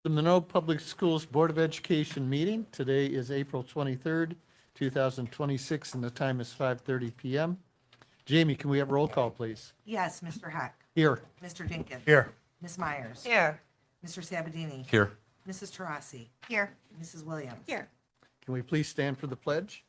The Monroe Public Schools Board of Education meeting. Today is April 23rd, 2026, and the time is 5:30 PM. Jamie, can we have roll call, please? Yes, Mr. Heck. Here. Mr. Jenkins. Here. Ms. Myers. Here. Mr. Sabatini. Here. Mrs. Tarasi. Here. Mrs. Williams. Here. Can we please stand for the pledge?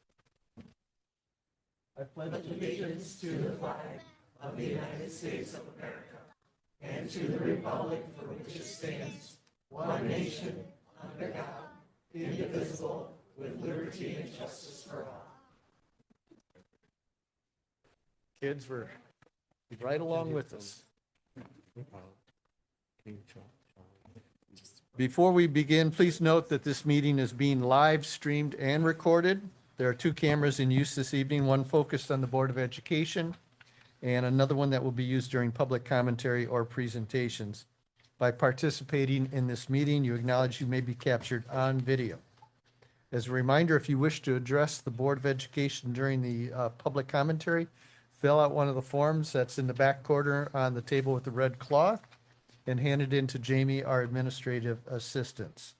Kids were right along with us. Before we begin, please note that this meeting is being live streamed and recorded. There are 2 cameras in use this evening, one focused on the Board of Education and another one that will be used during public commentary or presentations. By participating in this meeting, you acknowledge you may be captured on video. As a reminder, if you wish to address the Board of Education during the public commentary, fill out one of the forms that's in the back corner on the table with the red cloth and hand it in to Jamie, our administrative assistants.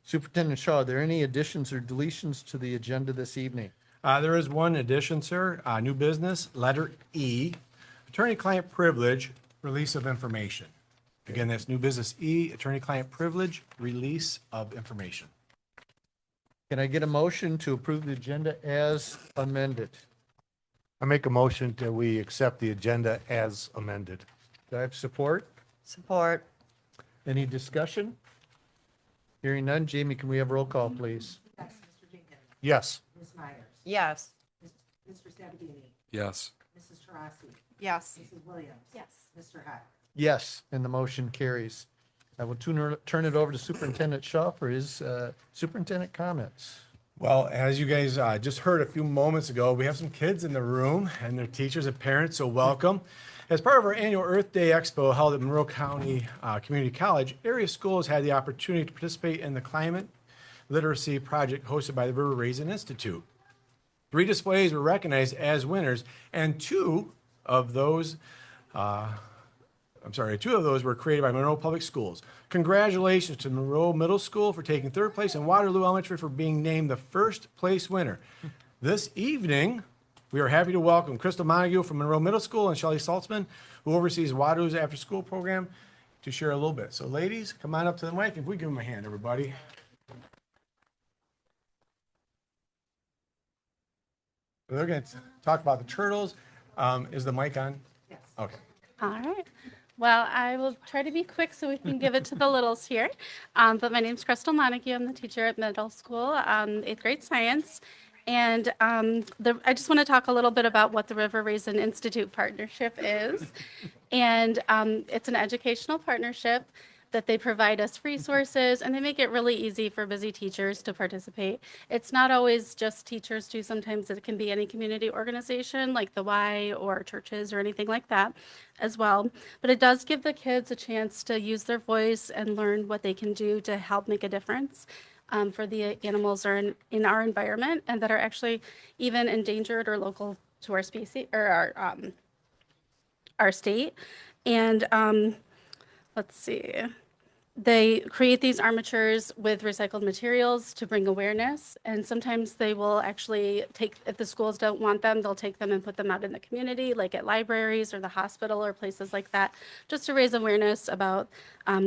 Superintendent Shaw, are there any additions or deletions to the agenda this evening? There is one addition, sir. New business, letter E, attorney-client privilege, release of information. Again, that's new business E, attorney-client privilege, release of information. Can I get a motion to approve the agenda as amended? I make a motion that we accept the agenda as amended. Do I have support? Support. Any discussion? Hearing none. Jamie, can we have roll call, please? Yes, Mr. Jenkins. Yes. Ms. Myers. Yes. Mr. Sabatini. Yes. Mrs. Tarasi. Yes. Mrs. Williams. Yes. Mr. Heck. Yes, and the motion carries. I will turn it over to Superintendent Shaw for his superintendent comments. Well, as you guys just heard a few moments ago, we have some kids in the room and their teachers and parents, so welcome. As part of our annual Earth Day Expo held at Monroe County Community College, area schools had the opportunity to participate in the climate literacy project hosted by the River Raisin Institute. 3 displays were recognized as winners, and 2 of those were created by Monroe Public Schools. Congratulations to Monroe Middle School for taking 3rd place and Waterloo Elementary for being named the 1st place winner. This evening, we are happy to welcome Crystal Montague from Monroe Middle School and Shelley Saltzman, who oversees Waterloo's after-school program, to share a little bit. So ladies, come on up to the mic. If we give them a hand, everybody. They're going to talk about the turtles. Is the mic on? Yes. Okay. All right. Well, I will try to be quick so we can give it to the littles here. But my name's Crystal Montague. I'm the teacher at middle school, 8th grade science. And I just want to talk a little bit about what the River Raisin Institute partnership is. And it's an educational partnership that they provide us resources, and they make it really easy for busy teachers to participate. It's not always just teachers too. Sometimes it can be any community organization like the Y or churches or anything like that as well. But it does give the kids a chance to use their voice and learn what they can do to help make a difference for the animals are in our environment and that are actually even endangered or local to our species or our state. And let's see. They create these armatures with recycled materials to bring awareness. And sometimes they will actually take, if the schools don't want them, they'll take them and put them out in the community, like at libraries or the hospital or places like that, just to raise awareness about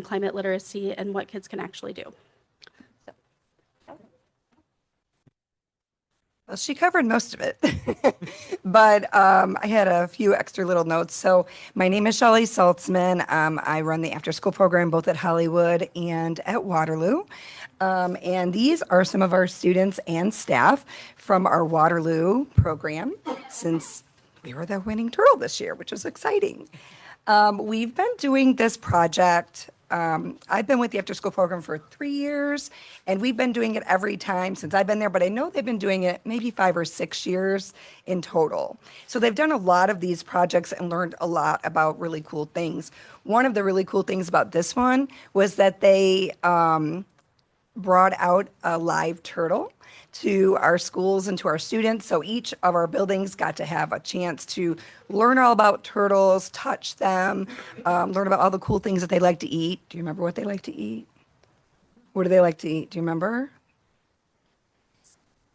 climate literacy and what kids can actually do. Well, she covered most of it, but I had a few extra little notes. So my name is Shelley Saltzman. I run the after-school program both at Hollywood and at Waterloo. And these are some of our students and staff from our Waterloo program, since we were the winning turtle this year, which was exciting. We've been doing this project. I've been with the after-school program for 3 years, and we've been doing it every time since I've been there, but I know they've been doing it maybe 5 or 6 years in total. So they've done a lot of these projects and learned a lot about really cool things. One of the really cool things about this one was that they brought out a live turtle to our schools and to our students. So each of our buildings got to have a chance to learn all about turtles, touch them, learn about all the cool things that they like to eat. Do you remember what they like to eat? What do they like to eat? Do you remember?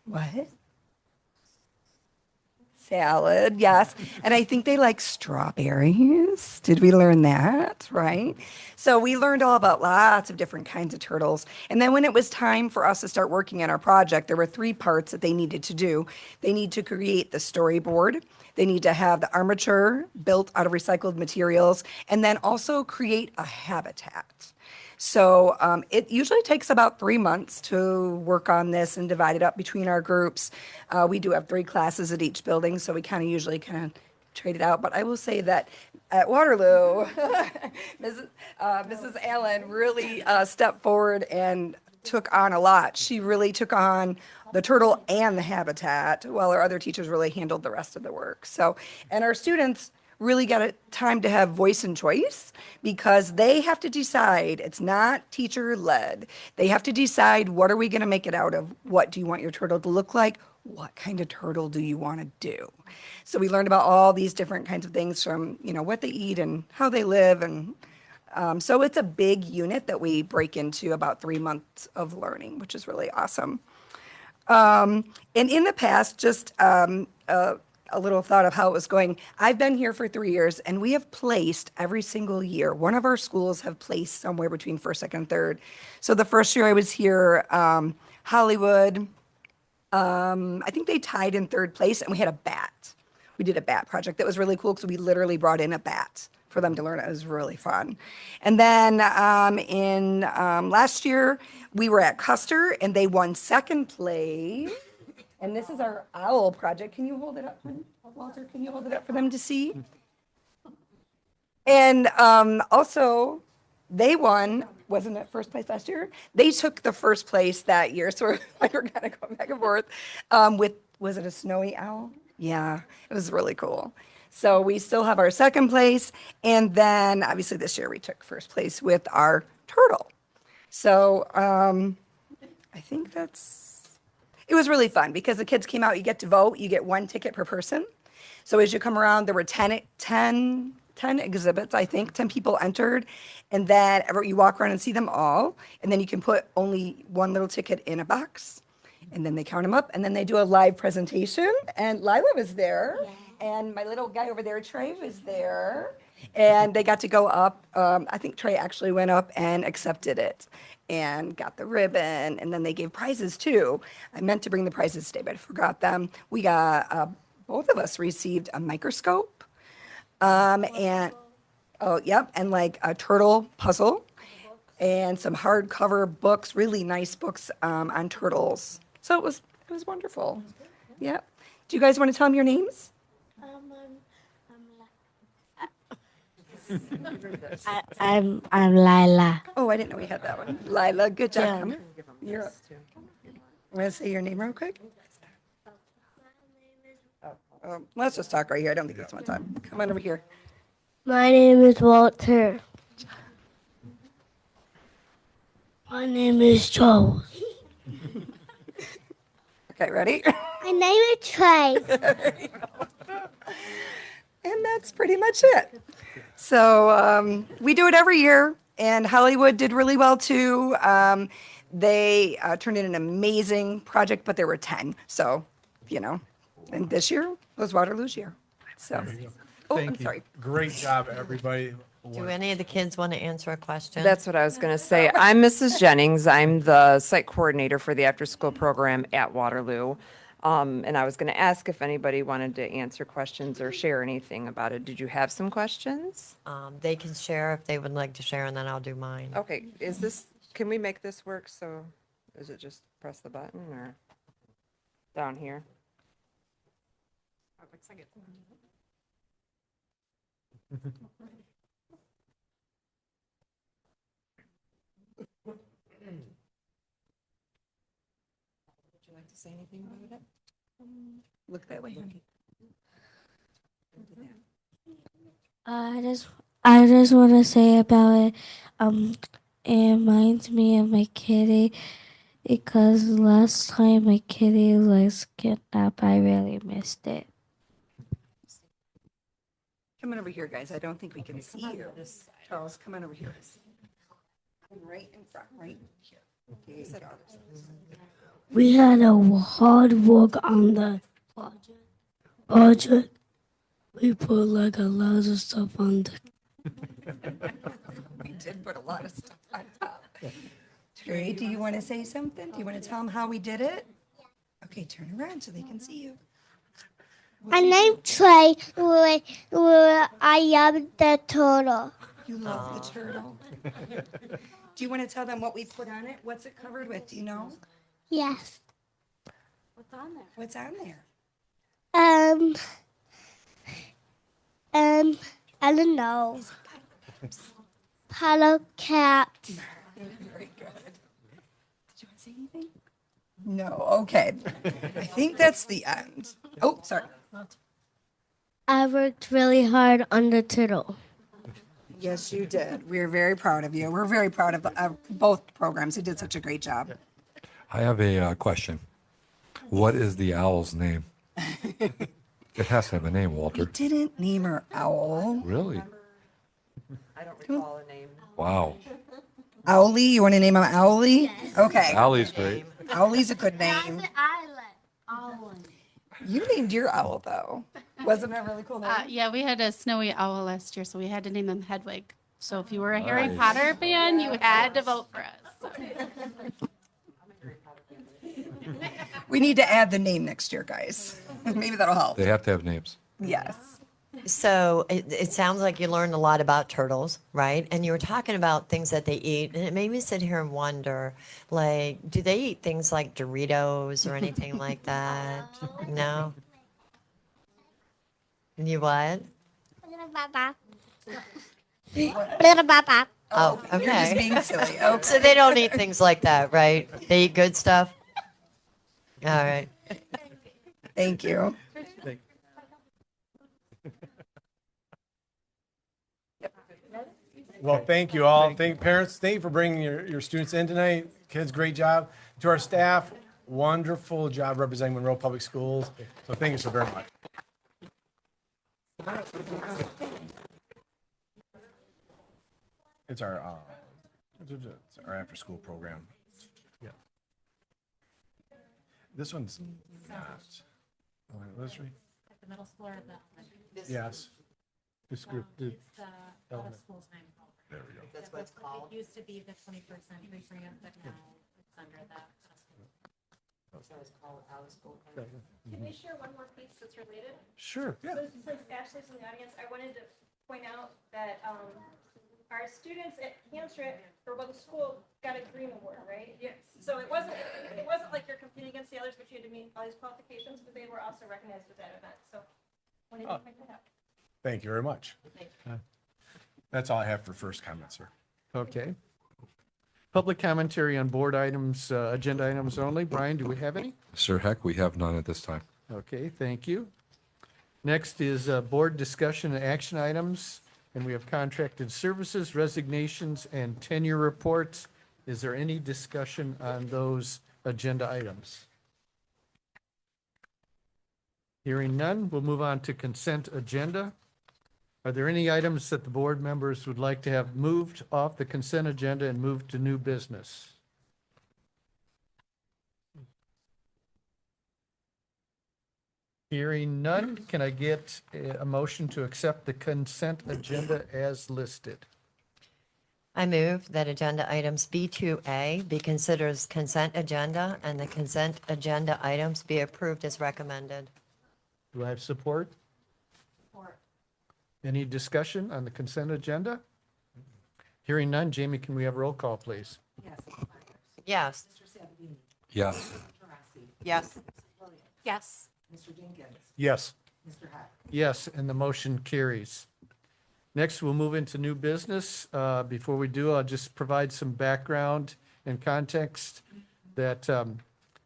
What? Salad, yes. And I think they like strawberries. Did we learn that? Right? So we learned all about lots of different kinds of turtles. And then when it was time for us to start working on our project, there were 3 parts that they needed to do. They need to create the storyboard. They need to have the armature built out of recycled materials, and then also create a habitat. So it usually takes about 3 months to work on this and divide it up between our groups. We do have 3 classes at each building, so we usually trade it out. But I will say that at Waterloo, Mrs. Allen really stepped forward and took on a lot. She really took on the turtle and the habitat, while our other teachers really handled the rest of the work. So, and our students really got a time to have voice and choice, because they have to decide. It's not teacher led. They have to decide, what are we going to make it out of? What do you want your turtle to look like? What kind of turtle do you want to do? So we learned about all these different kinds of things, from what they eat and how they live, and so it's a big unit that we break into about 3 months of learning, which is really awesome. And in the past, just a little thought of how it was going. I've been here for 3 years, and we have placed every single year. One of our schools have placed somewhere between first, second, and third. So the first year I was here, Hollywood, I think they tied in 3rd place, and we had a bat. We did a bat project that was really cool, because we literally brought in a bat for them to learn. It was really fun. And then in last year, we were at Custer, and they won 2nd place. And this is our owl project. Can you hold it up, Walter? Can you hold it up for them to see? And also, they won, wasn't it 1st place last year? They took the 1st place that year. So we're kind of going back and forth with, was it a snowy owl? Yeah, it was really cool. So we still have our 2nd place. And then obviously this year we took 1st place with our turtle. So I think it was really fun, because the kids came out, you get to vote, you get 1 ticket per person. So as you come around, there were 10 exhibits, I think, 10 people entered. And then you walk around and see them all. And then you can put only 1 little ticket in a box. And then they count them up, and then they do a live presentation. And Lila was there. And my little guy over there, Trey, was there. And they got to go up. I think Trey actually went up and accepted it and got the ribbon. And then they gave prizes too. I meant to bring the prizes today, but I forgot them. We got, both of us received a microscope. And, oh, yep. And like a turtle puzzle and some hardcover books, really nice books on turtles. So it was wonderful. Yep. Do you guys want to tell them your names? I'm Lila. Oh, I didn't know we had that one. Lila, good job. Yeah. Come here. You're up. Want to say your name real quick? Let's just talk right here. I don't think that's one time. Come on over here. My name is Walter. My name is Joel. Okay, ready? My name is Trey. And that's pretty much it. So we do it every year, and Hollywood did really well too. They turned in an amazing project, but there were 10. So, and this year was Waterloo's year. So, oh, Thank I'm you. sorry. Great job, everybody. Do any of the kids want to answer a question? That's what I was going to say. I'm Mrs. Jennings. I'm the site coordinator for the after-school program at Waterloo. And I was going to ask if anybody wanted to answer questions or share anything about it. Did you have some questions? They can share if they would like to share, and then I'll do mine. Okay, can we make this work? So is it just press the button or down here? Would you like to say anything about it? Look that way, honey. I just want to say about it. It reminds me of my kitty, Because last time my kitty was kidnapped, I really missed it. Come on over here, guys. I don't think we can see you. Charles, come on over here. Right in front, right here. Okay, sit down. We had a hard work on the project. We put like a lot of stuff on the. We did put a lot of stuff on top. Trey, do you want to say something? Do you want to tell them how we did it? Okay, turn around so they can see you. My name's Trey. I am the turtle. You love the turtle. Do you want to tell them what we put on it? What's it covered with? Do you know? Yes. What's on there? I don't know. Hello, cats. Very good. Did you want to say anything? No, okay. I think that's the end. Oh, sorry. I worked really hard on the turtle. Yes, you did. We're very proud of you. We're very proud of both programs. You did such a great job. I have a question. What is the owl's name? It has to have a name, We Walter. didn't name her Owl. Really? I don't recall a name. Wow. Owlie, you want to name him Owlie? Okay. Allie's great. Owlie's a good name. You named your owl, though. Wasn't that a really cool name? Yeah, we had a snowy owl last year, so we had to name him Hedwig. So if you were a Harry Nice. Potter fan, you had to vote for us. We need to add the name next year, guys. Maybe that'll help. They have to have names. Yes. So it sounds like you learned a lot about turtles, right? And you were talking about things that they eat, and it made me sit here and wonder, like, do they eat things like Doritos or anything like that? No? You what? Oh, You're just okay. being silly. Okay. So they don't eat things like that, right? They eat good stuff? All right. Thank you. Well, thank you all. Thank parents. Thank you for bringing your students in tonight. Kids, great job. To our staff, wonderful job representing Monroe Public Schools. So thank you so very much. It's our after-school program. Yeah. This one's not. Let's read. The middle school or the Yes. This group, the out of school time. There we go. That's what it's called. It used to be the 21st century grant, but now it's under that. Can we share one more piece that's related? Sure. So since Ashley's in the audience, I wanted to point out that our students at Hamtramck, for the school, got a green award, right? Yes. So it wasn't like you're competing against the others, but you had to meet all these qualifications, but they were also recognized with that event. So wanted to point that out. Thank you very much. That's all I have for first comments, sir. Okay. Public commentary on board items, agenda items only. Brian, do we have any? Sir Heck, we have none at this time. Okay, thank you. Next is board discussion and action items, and we have contracted services, resignations, and tenure reports. Is there any discussion on those agenda items? Hearing none, we'll move on to consent agenda. Are there any items that the board members would like to have moved off the consent agenda and moved to new business? Hearing none, can I get a motion to accept the consent agenda as listed? I move that agenda items B2A be considered as consent agenda and the consent agenda items be approved as recommended. Do I have support? Support. Any discussion on the consent agenda? Hearing none, Jamie, can we have roll call, please? Yes, Ms. Myers. Yes. Mr. Sabatini. Yes. Mr. Rossi. Yes. Mrs. Williams. Yes. Mr. Jenkins. Yes. Mr. Hack. Yes, and the motion carries. Next, we'll move into new business. Before we do, I'll just provide some background and context that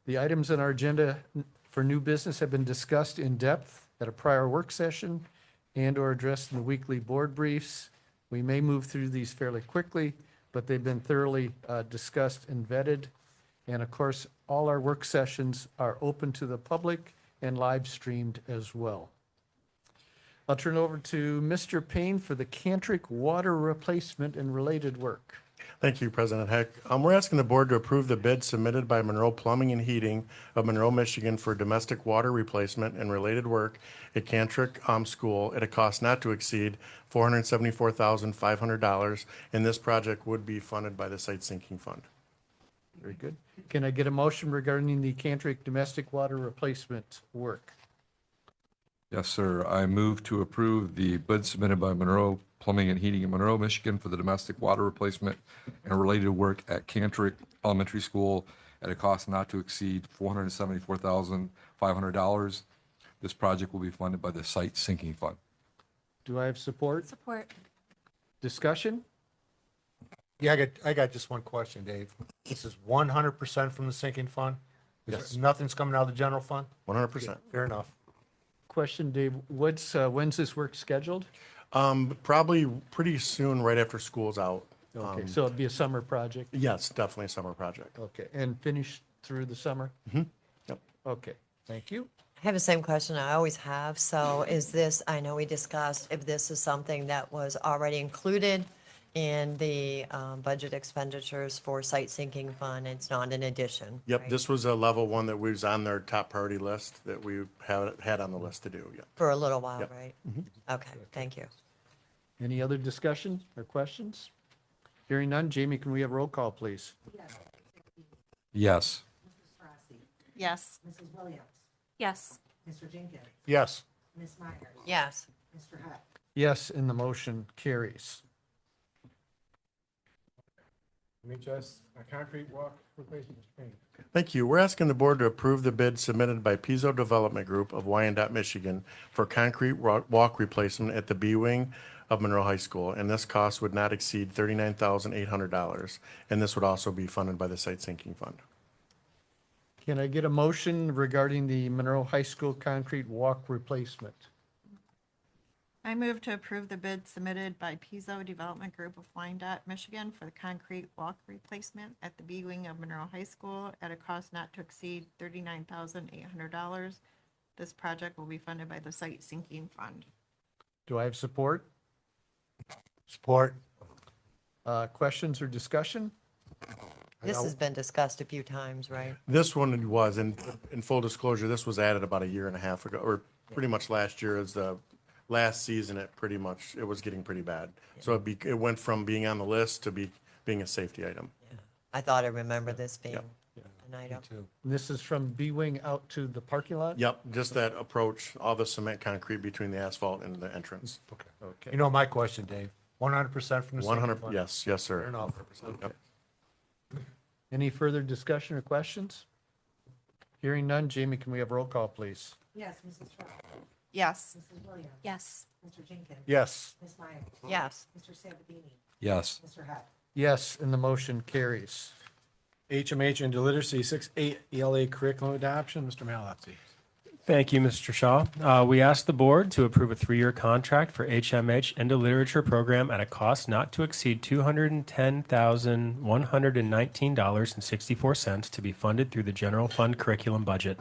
the items on our agenda for new business have been discussed in depth at a prior work session and/or addressed in the weekly board briefs. We may move through these fairly quickly, but they've been thoroughly discussed and vetted. And of course, all our work sessions are open to the public and live streamed as well. I'll turn over to Mr. Payne for the Cantrick water replacement and related work. Thank you, President Heck. We're asking the board to approve the bid submitted by Monroe Plumbing and Heating of Monroe, Michigan for domestic water replacement and related work at Cantrick School at a cost not to exceed $474,500, and this project would be funded by the Site Sinking Fund. Very good. Can I get a motion regarding the Cantrick domestic water replacement work? Yes, sir. I move to approve the bid submitted by Monroe Plumbing and Heating in Monroe, Michigan for the domestic water replacement and related work at Cantrick Elementary School at a cost not to exceed $474,500. This project will be funded by the Site Sinking Fund. Do I have support? Support. Discussion? Yeah, I got just one question, Dave. This is 100% from the sinking fund? Yes. Nothing's coming out of the general fund? 100%. Fair enough. Question, Dave, when's this work scheduled? Probably pretty soon, right after school's out. Okay, so it'd be a summer project? Yes, definitely a summer project. Okay, and finish through the summer? Yep. Okay, thank you. I have the same question I always have. So is this, I know we discussed if this is something that was already included in the budget expenditures for Site Sinking Fund. It's not an addition. Yep, right? this was a level one that was on their top priority list that we had on the list to do, yeah. For a little while, Yep. right? Okay, thank you. Any other discussion or questions? Hearing none, Jamie, can we have roll call, please? Yes. Mrs. Rossi, Yes. Mrs. Williams, Yes. Mr. Jenkins, Yes. Ms. Myers, Yes. Mr. Heck. Yes, and the motion carries. MHS concrete walk replacement. Mr. Payne. Thank you. We're asking the board to approve the bid submitted by Pizzo Development Group of Wyandotte, Michigan for concrete walk replacement at the B Wing of Monroe High School, and this cost would not exceed $39,800, and this would also be funded by the Site Sinking Fund. Can I get a motion regarding the Monroe High School concrete walk replacement? I move to approve the bid submitted by Pizzo Development Group of Wyandotte, Michigan for the concrete walk replacement at the B Wing of Monroe High School at a cost not to exceed $39,800. This project will be funded by the Site Sinking Fund. Do I have support? Support. Questions or discussion? This has been discussed a few times, right? This one was, in full disclosure, this was added about a year and a half ago, or pretty much last year as the last season, it was getting pretty bad. So it went from being on the list to being a safety item. I thought I remember this being Yep. an item. And this is from B-Wing out to the parking lot? Yep, just that approach, all the cement concrete between the asphalt and the entrance. Okay. You know my question, Dave. 100% from the sinking 100, fund? yes, Fair sir. enough. Yep. Any further discussion or questions? Hearing none, Jamie, can we have roll call, please? Yes, Mrs. Rossi, Yes. Mrs. Williams, Yes. Mr. Jenkins. Yes. Ms. Myers. Yes. Mr. Sabatini, Yes. Mr. Heck. Yes, and the motion carries. HMH and Literacy 6-8 ELA curriculum adoption. Mr. Malatzy. Thank you, Mr. Shaw. We ask the board to approve a 3-year contract for HMH Indo Literature program at a cost not to exceed $210,119.64 to be funded through the general fund curriculum budget.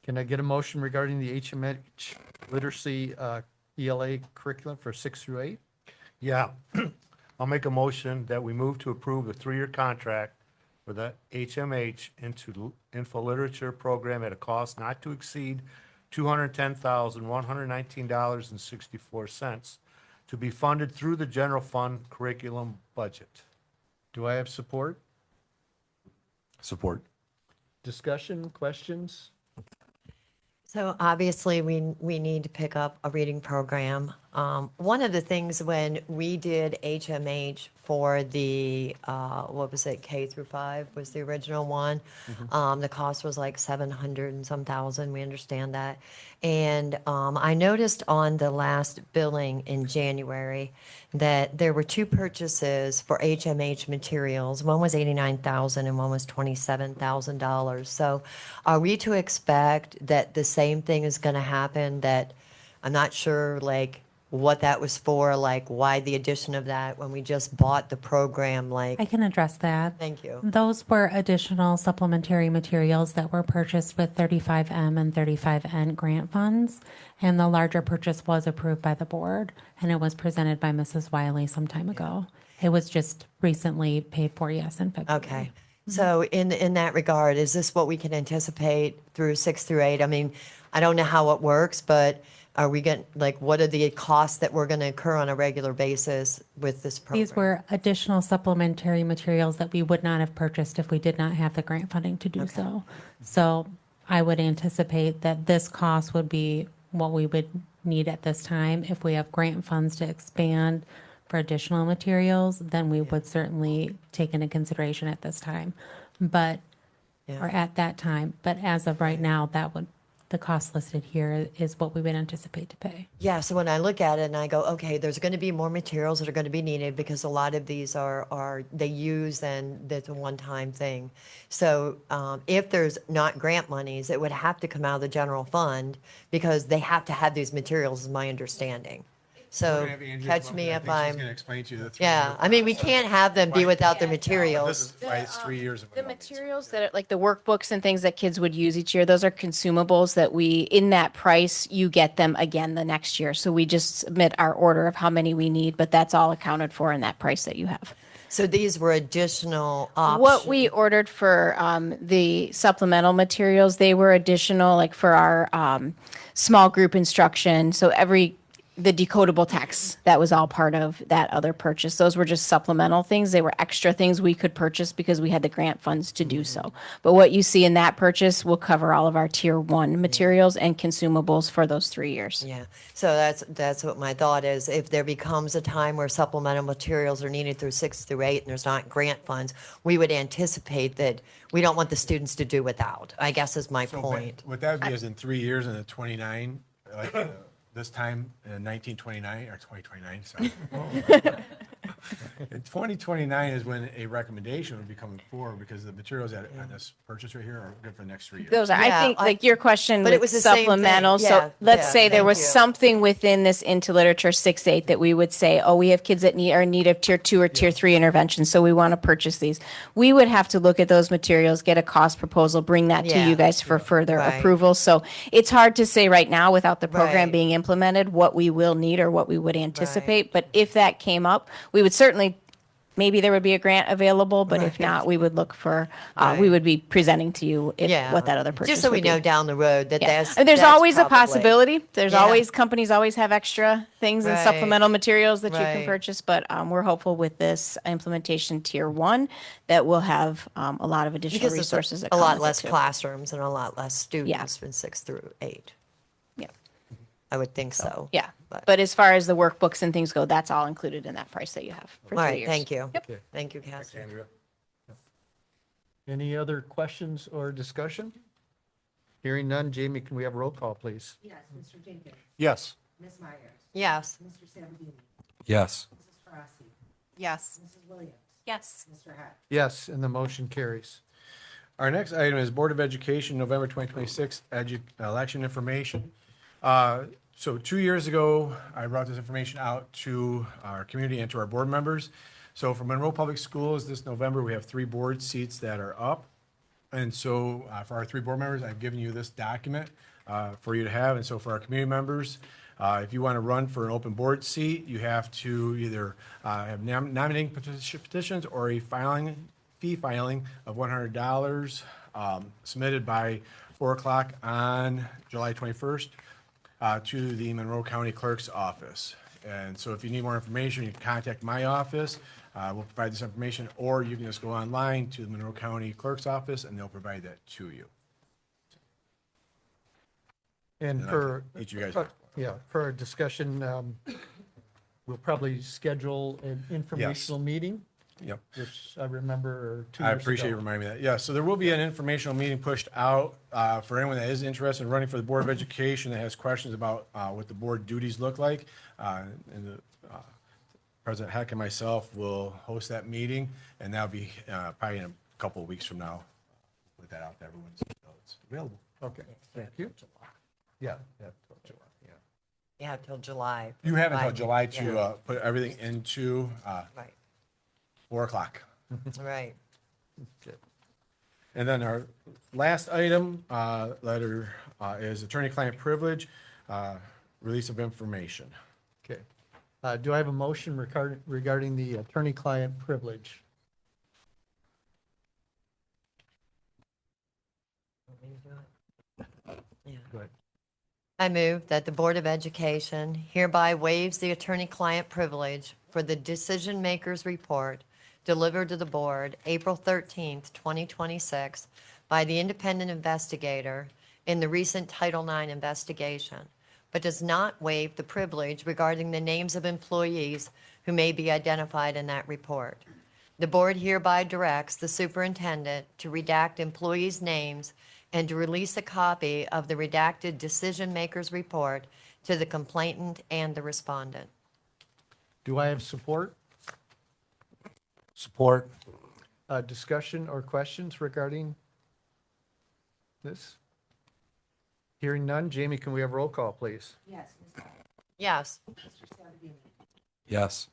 Can I get a motion regarding the HMH literacy ELA curriculum for 6 through 8? Yeah. I'll make a motion that we move to approve a 3-year contract for the HMH Info Literature program at a cost not to exceed $210,119.64 to be funded through the general fund curriculum budget. Do I have support? Support. Discussion, questions? So obviously, we need to pick up a reading program. One of the things when we did HMH for the, what was it, K through 5 was the original one. The cost was like 700 and some thousand, we understand that. And I noticed on the last billing in January that there were 2 purchases for HMH materials. One was $89,000 and one was $27,000. So are we to expect that the same thing is going to happen, that I'm not sure like what that was for, like why the addition of that when we just bought the program, like, I can address that. thank you. Those were additional supplementary materials that were purchased with 35M and 35N grant funds. And the larger purchase was approved by the board and it was presented by Mrs. Wiley some time ago. It was just recently paid for, yes, in February. Okay. So in that regard, is this what we can anticipate through 6 through 8? I mean, I don't know how it works, but are we getting, like, what are the costs that we're going to incur on a regular basis with this program? These were additional supplementary materials that we would not have purchased if we did not have the grant funding to do so. So I would anticipate that this cost would be what we would need at this time. If we have grant funds to expand for additional materials, then we would certainly take into consideration at this time. But, or at that time, but as of right now, the cost listed here is what we would anticipate to pay. Yeah, so when I look at it and I go, okay, there's going to be more materials that are going to be needed because a lot of these are they use and that's a one-time thing. So if there's not grant monies, it would have to come out of the general fund because they have to have these materials, is my understanding. So catch me if I'm, She's going to explain to you the yeah, I mean, we can't have them be without the This materials. is why it's 3 years of The it. materials that are like the workbooks and things that kids would use each year, those are consumables that in that price, you get them again the next year. So we just submit our order of how many we need, but that's all accounted for in that price that you have. So these were additional options. What we ordered for the supplemental materials, they were additional, like for our small group instruction. So the decodable text, that was all part of that other purchase. Those were just supplemental things. They were extra things we could purchase because we had the grant funds to do so. But what you see in that purchase will cover all of our tier 1 materials and consumables for those 3 years. Yeah, so that's what my thought is. If there becomes a time where supplemental materials are needed through 6 through 8 and there's not grant funds, we would anticipate that we don't want the students to do without, I guess is my point. What that would be is in 3 years and the 29, like this time in 1929 or 2029, sorry. In 2029 is when a recommendation would be coming forward because the materials on this purchase right here are good for the next 3 years. Those are, Yeah, I think, like your question but it with was the same thing. supplemental. Yeah, So let's yeah, say there thank was you. something within this into literature 6-8 that we would say, oh, we have kids that are in need of tier 2 or tier 3 intervention, so we want to purchase these. We would have to look at those materials, get a cost proposal, bring that to Yeah. you guys for further Right. approval. So it's hard to say right now without the program Right. being implemented what we will need or what we would anticipate. But if that came up, we would certainly. Maybe there would be a grant available, but if not, we would look for, we would be presenting to you Yeah. what that other purchase Just so we would be. know down the road that Yeah. that's. And there's that's always a probably- possibility. There's Yeah. always, companies always have extra things and Right. supplemental materials that you can Right. purchase, but we're hopeful with this implementation tier 1 that we'll have a lot of additional Because there's resources that a come lot with it, less too. classrooms and a lot less students in 6 through 8. Yeah. I would think so. Yeah. But- But as far as the workbooks and things go, that's all included in that price that you have for All 3 right, years. thank you. Yep. Thank you, Cassie. Any other questions or discussion? Hearing none, Jamie, can we have a roll call, please? Yes, Mr. Jenkins. Yes. Ms. Myers. Yes. Mr. Sabatini. Yes. Mrs. Taurasi. Yes. Mrs. Williams. Yes. Mr. Hack. Yes, and the motion carries. Our next item is Board of Education, November 2026 election information. So 2 years ago, I brought this information out to our community and to our board members. So for Monroe Public Schools, this November, we have 3 board seats that are up. And so for our 3 board members, I've given you this document for you to have. And so for our community members, if you want to run for an open board seat, you have to either have nominating petitions or a fee filing of $100 submitted by 4 o'clock on July 21st to the Monroe County Clerk's office. And so if you need more information, you can contact my office. We'll provide this information, or you can just go online to the Monroe County Clerk's office and they'll provide that to you. And And I for, can each of you guys- yeah, for our discussion, we'll probably schedule an informational meeting, Yep. which I remember 2 I years appreciate you ago. reminding me of that. Yeah, so there will be an informational meeting pushed out for anyone that is interested in running for the Board of Education that has questions about what the board duties look like. And the President Heck and myself will host that meeting, and that'll be probably in a couple of weeks from now. Put that out to everyone so it's available. Okay, thank you. Yeah, yeah, July, yeah. You have till July. You have until July Yeah. to put everything into Right, 4 o'clock. right. And then our last item, letter, is attorney-client privilege, release of information. Okay. Do I have a motion regarding the attorney-client privilege? Want me to do it? Yeah. Go ahead. I move that the Board of Education hereby waives the attorney-client privilege for the decision makers report delivered to the board April 13th, 2026 by the independent investigator in the recent Title IX investigation, but does not waive the privilege regarding the names of employees who may be identified in that report. The board hereby directs the superintendent to redact employees' names and to release a copy of the redacted decision makers report to the complainant and the respondent. Do I have support? Support. Discussion or questions regarding this? Hearing none. Jamie, can we have roll call, please? Yes, Ms. Dye. Yes. Mr. Sabatini. Yes.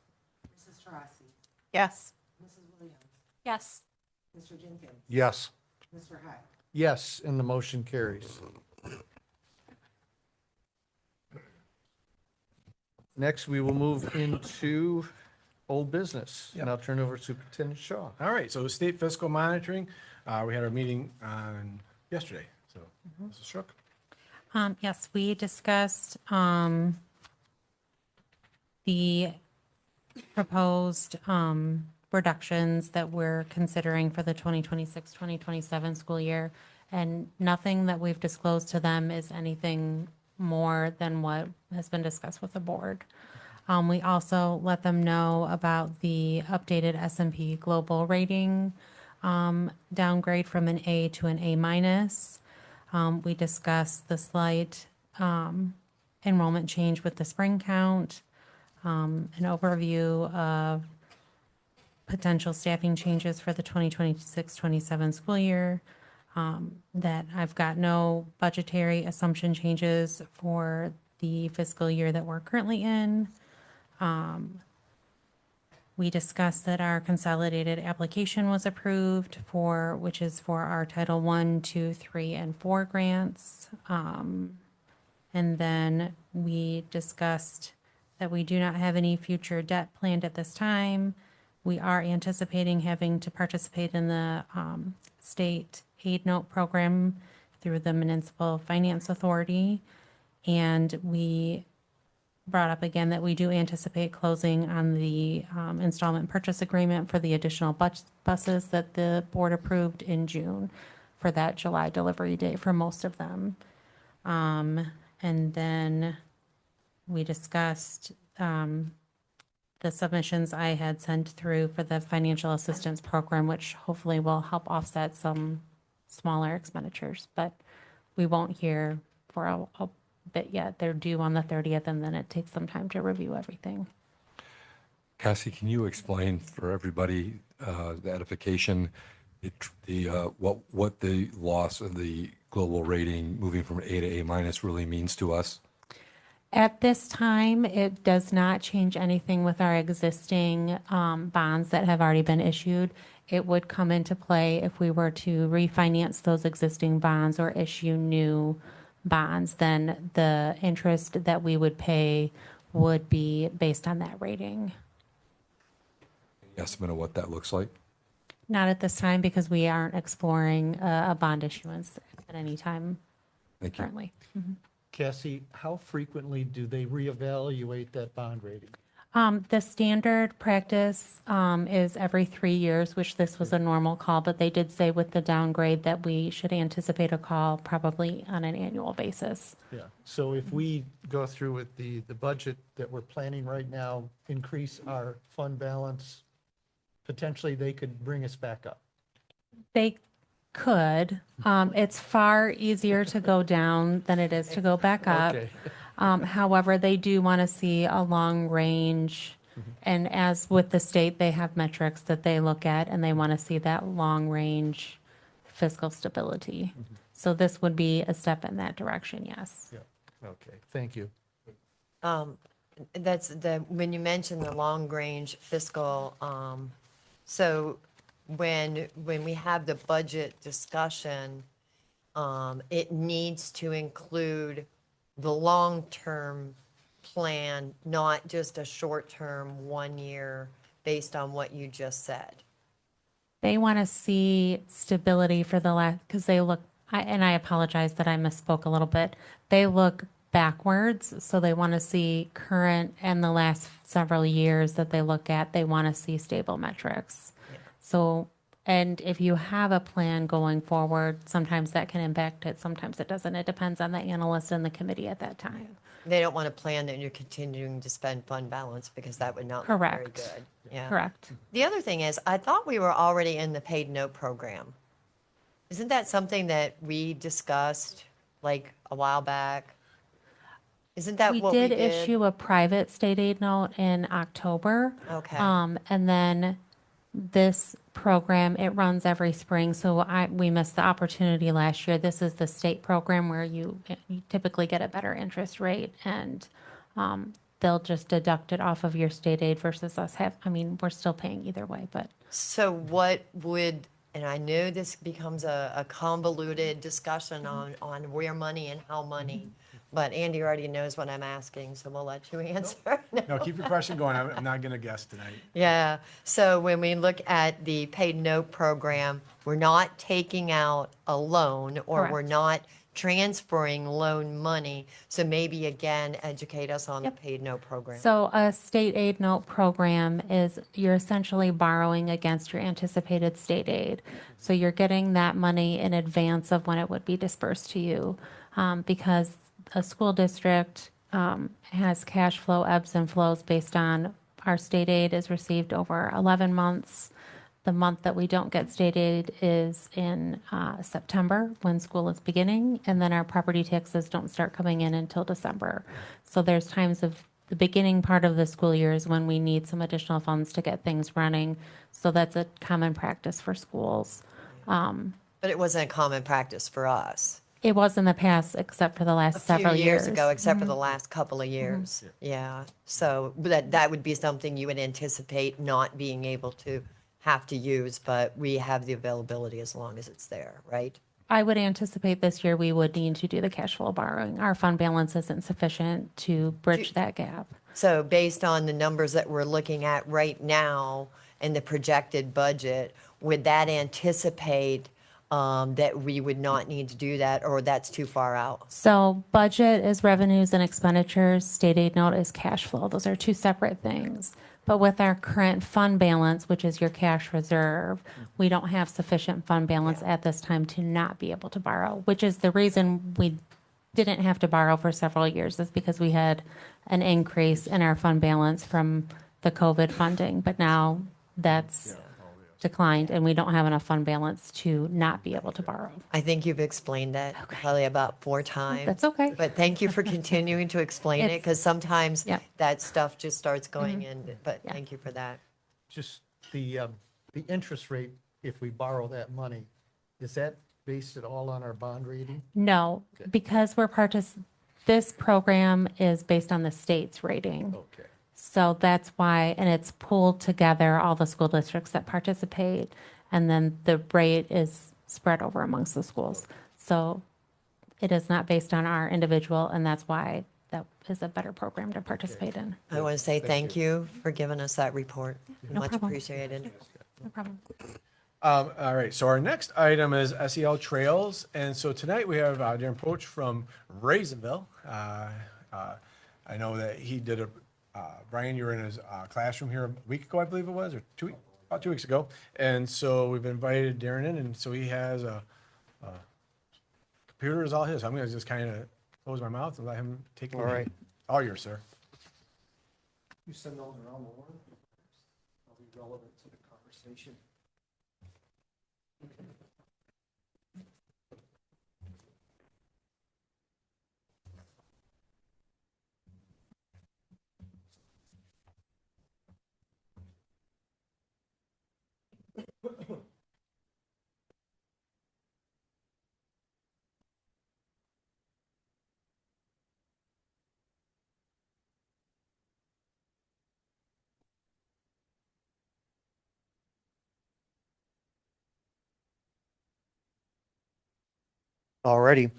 Mrs. Taurasi. Yes. Mrs. Williams. Yes. Mr. Jenkins. Yes. Mr. Hyde. Yes, and the motion carries. Next, we will move into old business, and I'll turn over to Superintendent Shaw. All right, so state fiscal monitoring, we had our meeting on yesterday, so Mrs. Shook. Yes, we discussed the proposed reductions that we're considering for the 2026-2027 school year, and nothing that we've disclosed to them is anything more than what has been discussed with the board. We also let them know about the updated S&P Global rating downgrade from an A to an A minus. We discussed the slight enrollment change with the spring count, an overview of potential staffing changes for the 2026-27 school year, that I've got no budgetary assumption changes for the fiscal year that we're currently in. We discussed that our consolidated application was approved which is for our Title I, II, III, and IV grants. And then we discussed that we do not have any future debt planned at this time. We are anticipating having to participate in the state aid note program through the Municipal Finance Authority. And we brought up again that we do anticipate closing on the installment purchase agreement for the additional buses that the board approved in June for that July delivery date for most of them. And then we discussed the submissions I had sent through for the financial assistance program, which hopefully will help offset some smaller expenditures, but we won't hear for a bit yet. They're due on the 30th, and then it takes some time to review everything. Cassie, can you explain for everybody the edification, what the loss of the global rating moving from A to A minus really means to us? At this time, it does not change anything with our existing bonds that have already been issued. It would come into play if we were to refinance those existing bonds or issue new bonds, then the interest that we would pay would be based on that rating. Estimate of what that looks like? Not at this time, because we aren't exploring a bond issuance at any time Thank you. currently. Cassie, how frequently do they reevaluate that bond rating? The standard practice is every 3 years, which this was a normal call, but they did say with the downgrade that we should anticipate a call probably on an annual basis. Yeah, so if we go through with the budget that we're planning right now, increase our fund balance, potentially they could bring us back up. They could. It's far easier to go down than it is to go back up. Okay. However, they do want to see a long range. And as with the state, they have metrics that they look at, and they want to see that long range fiscal stability. So this would be a step in that direction, yes. Yeah, okay, thank you. That's when you mentioned the long-range fiscal, so when we have the budget discussion, it needs to include the long-term plan, not just a short-term 1 year based on what you just said. They want to see stability for the last, because they look, and I apologize that I misspoke a little bit. They look backwards, so they want to see current and the last several years that they look at, they want to see stable metrics. So, and if you have a plan going forward, sometimes that can impact it, sometimes it doesn't. It depends on the analyst and the committee at that time. They don't want a plan that you're continuing to spend fund balance because that would not look very Correct. good. Yeah. Correct. The other thing is, I thought we were already in the paid note program. Isn't that something that we discussed like a while back? Isn't that what we did did? issue a private state aid note in October. Okay. And then this program, it runs every spring, so we missed the opportunity last year. This is the state program where you typically get a better interest rate, and they'll just deduct it off of your state aid versus us we're still paying either way, but. So what would, and I know this becomes a convoluted discussion on where money and how money, but Andy already knows what I'm asking, so we'll let you answer. No, keep your question going. I'm not going to guess tonight. Yeah, so when we look at the paid note program, we're not taking out a loan, or we're Correct. not transferring loan money. So maybe again, educate us on the paid note program. So a state aid note program is you're essentially borrowing against your anticipated state aid. So you're getting that money in advance of when it would be dispersed to you, because a school district has cash flow ebbs and flows based on our state aid is received over 11 months. The month that we don't get state aid is in September when school is beginning, and then our property taxes don't start coming in until December. So there's times of the beginning part of the school year is when we need some additional funds to get things running. So that's a common practice for schools. But it wasn't a common practice for us. It was in the past, except for the last A few several years years. ago, except for the last couple of years. Yeah, so that would be something you would anticipate not being able to have to use, but we have the availability as long as it's there, right? I would anticipate this year we would need to do the cash flow borrowing. Our fund balance isn't sufficient to bridge that gap. So based on the numbers that we're looking at right now and the projected budget, would that anticipate that we would not need to do that, or that's too far out? So budget is revenues and expenditures, state aid note is cash flow. Those are two separate things. But with our current fund balance, which is your cash reserve, we don't have sufficient fund balance at this time to not be able to borrow, which is the reason we didn't have to borrow for several years, is because we had an increase in our fund balance from the COVID funding. But now that's declined, and we don't have enough fund balance to not be able to borrow. I think you've explained that probably about 4 times. That's okay. But thank you for continuing to explain it, It's- because sometimes Yep. that stuff just starts going in, but thank you for that. Just the interest rate, if we borrow that money, is that based at all on our bond rating? No, because this program is based on the state's rating. Okay. So that's why, and it's pooled together, all the school districts that participate, and then the rate is spread over amongst the schools. So it is not based on our individual, and that's why that is a better program to participate in. I want to say thank you for giving us that report. No Much problem. appreciated. No problem. All right, so our next item is SEL Trails. And so tonight we have Darren Poach from Raisinville. I know that he did Brian, you were in his classroom here a week ago, I believe it was, or about 2 weeks ago. And so we've invited Darren in, and so he has a computer is all his. I'm going to just kind of close my mouth and let him take the All right. All yours, sir. You send those around the world. I'll be relevant to the conversation. Alrighty.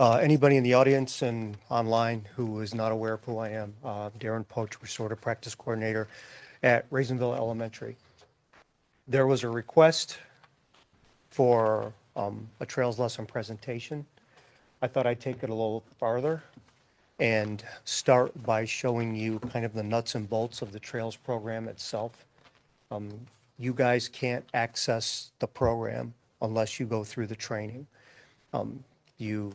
Anybody in the audience and online who is not aware of who I am, Darren Poach, Restorative Practice Coordinator at Raisinville Elementary. There was a request for a Trails lesson presentation. I thought I'd take it a little farther and start by showing you kind of the nuts and bolts of the Trails program itself. You guys can't access the program unless you go through the training. You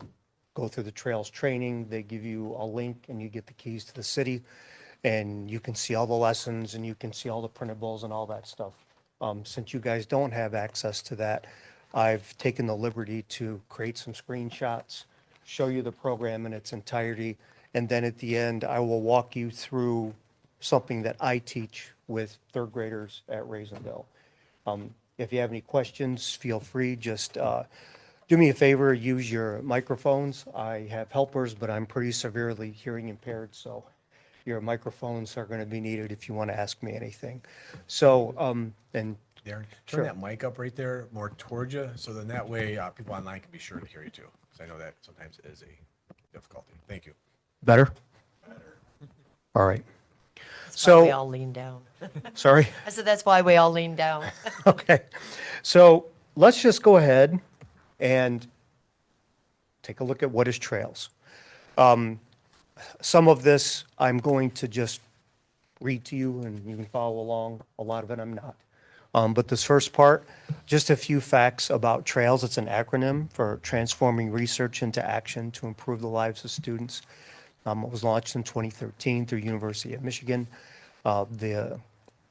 go through the Trails training, they give you a link and you get the keys to the city and you can see all the lessons and you can see all the printables and all that stuff. Since you guys don't have access to that, I've taken the liberty to create some screenshots, show you the program in its entirety, and then at the end, I will walk you through something that I teach with third graders at Raisinville. If you have any questions, feel free, just do me a favor, use your microphones. I have helpers, but I'm pretty severely hearing impaired, so your microphones are going to be needed if you want to ask me anything. So, and Darren, Sure. turn that mic up right there more towards you, so then that way people online can be sure to hear you too. Because I know that sometimes it is a difficulty. Thank you. better? All right. That's why we So, all lean down. sorry? I said, that's why we all lean down. Okay. So let's just go ahead and take a look at what is Trails. Some of this I'm going to just read to you and you can follow along. A lot of it I'm not. But this first part, just a few facts about Trails. It's an acronym for Transforming Research into Action to Improve the Lives of Students. It was launched in 2013 through University of Michigan.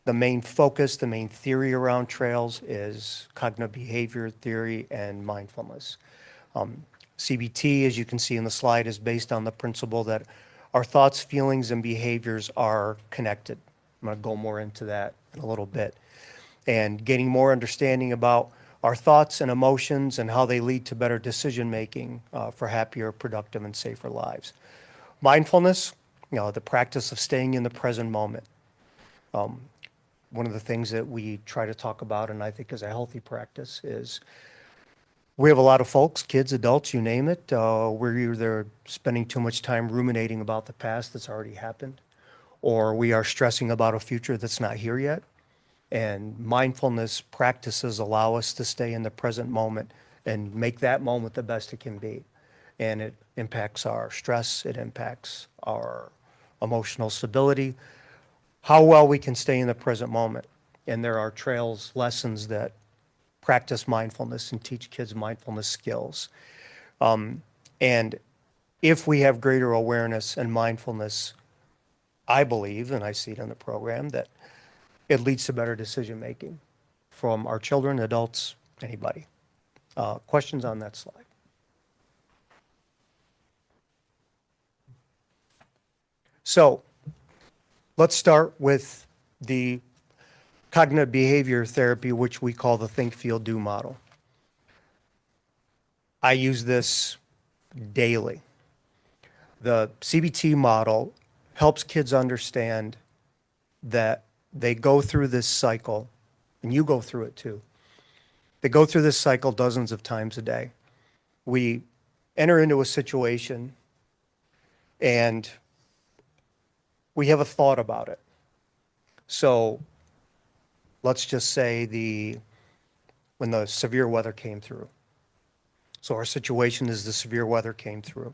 The main focus, the main theory around Trails is cognitive behavior theory and mindfulness. CBT, as you can see in the slide, is based on the principle that our thoughts, feelings, and behaviors are connected. I'm going to go more into that in a little bit. And gaining more understanding about our thoughts and emotions and how they lead to better decision-making for happier, productive, and safer lives. Mindfulness, the practice of staying in the present moment. One of the things that we try to talk about, and I think is a healthy practice, is we have a lot of folks, kids, adults, you name it, we're either spending too much time ruminating about the past that's already happened, or we are stressing about a future that's not here yet. And mindfulness practices allow us to stay in the present moment and make that moment the best it can be. And it impacts our stress, it impacts our emotional stability, how well we can stay in the present moment. And there are Trails lessons that practice mindfulness and teach kids mindfulness skills. And if we have greater awareness and mindfulness, I believe, and I see it in the program, that it leads to better decision-making from our children, adults, anybody. Questions on that slide? So let's start with the cognitive behavior therapy, which we call the think, feel, do model. I use this daily. The CBT model helps kids understand that they go through this cycle, and you go through it too. They go through this cycle dozens of times a day. We enter into a situation and we have a thought about it. So let's just say when the severe weather came through. So our situation is the severe weather came through,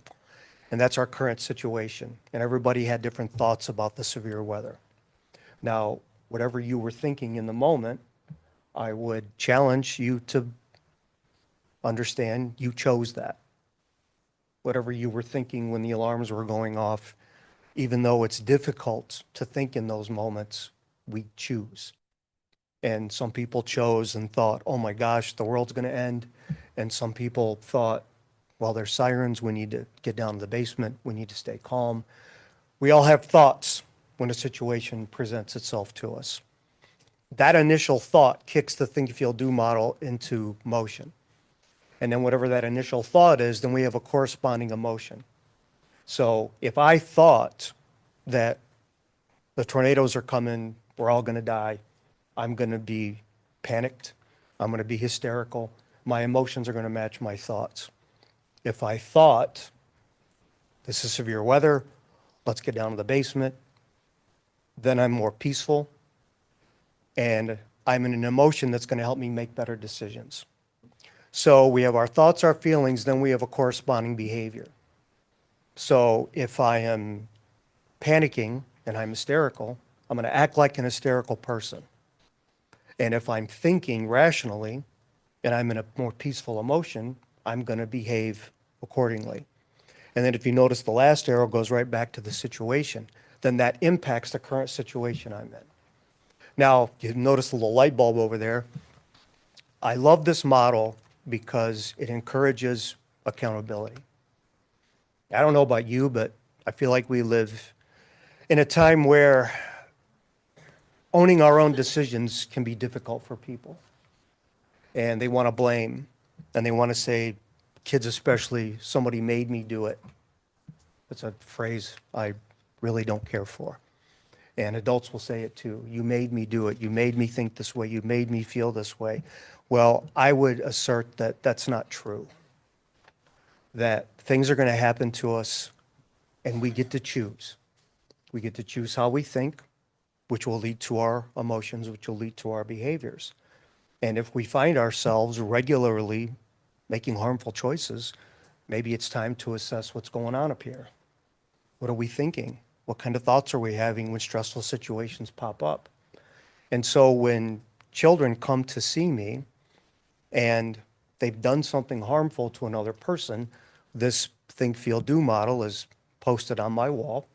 and that's our current situation. And everybody had different thoughts about the severe weather. Now, whatever you were thinking in the moment, I would challenge you to understand you chose that. Whatever you were thinking when the alarms were going off, even though it's difficult to think in those moments, we choose. And some people chose and thought, oh my gosh, the world's going to end. And some people thought, well, there's sirens, we need to get down to the basement, we need to stay calm. We all have thoughts when a situation presents itself to us. That initial thought kicks the think, feel, do model into motion. And then whatever that initial thought is, then we have a corresponding emotion. So if I thought that the tornadoes are coming, we're all going to die, I'm going to be panicked, I'm going to be hysterical, my emotions are going to match my thoughts. If I thought, this is severe weather, let's get down to the basement, then I'm more peaceful and I'm in an emotion that's going to help me make better decisions. So we have our thoughts, our feelings, then we have a corresponding behavior. So if I am panicking and I'm hysterical, I'm going to act like an hysterical person. And if I'm thinking rationally and I'm in a more peaceful emotion, I'm going to behave accordingly. And then if you notice the last arrow goes right back to the situation, then that impacts the current situation I'm in. Now, you notice the little light bulb over there. I love this model because it encourages accountability. I don't know about you, but I feel like we live in a time where owning our own decisions can be difficult for people. And they want to blame, and they want to say, kids especially, somebody made me do it. That's a phrase I really don't care for. And adults will say it too. You made me do it. You made me think this way. You made me feel this way. Well, I would assert that that's not true. That things are going to happen to us and we get to choose. We get to choose how we think, which will lead to our emotions, which will lead to our behaviors. And if we find ourselves regularly making harmful choices, maybe it's time to assess what's going on up here. What are we thinking? What kind of thoughts are we having when stressful situations pop up? And so when children come to see me and they've done something harmful to another person, this think, feel, do model is posted on my wall.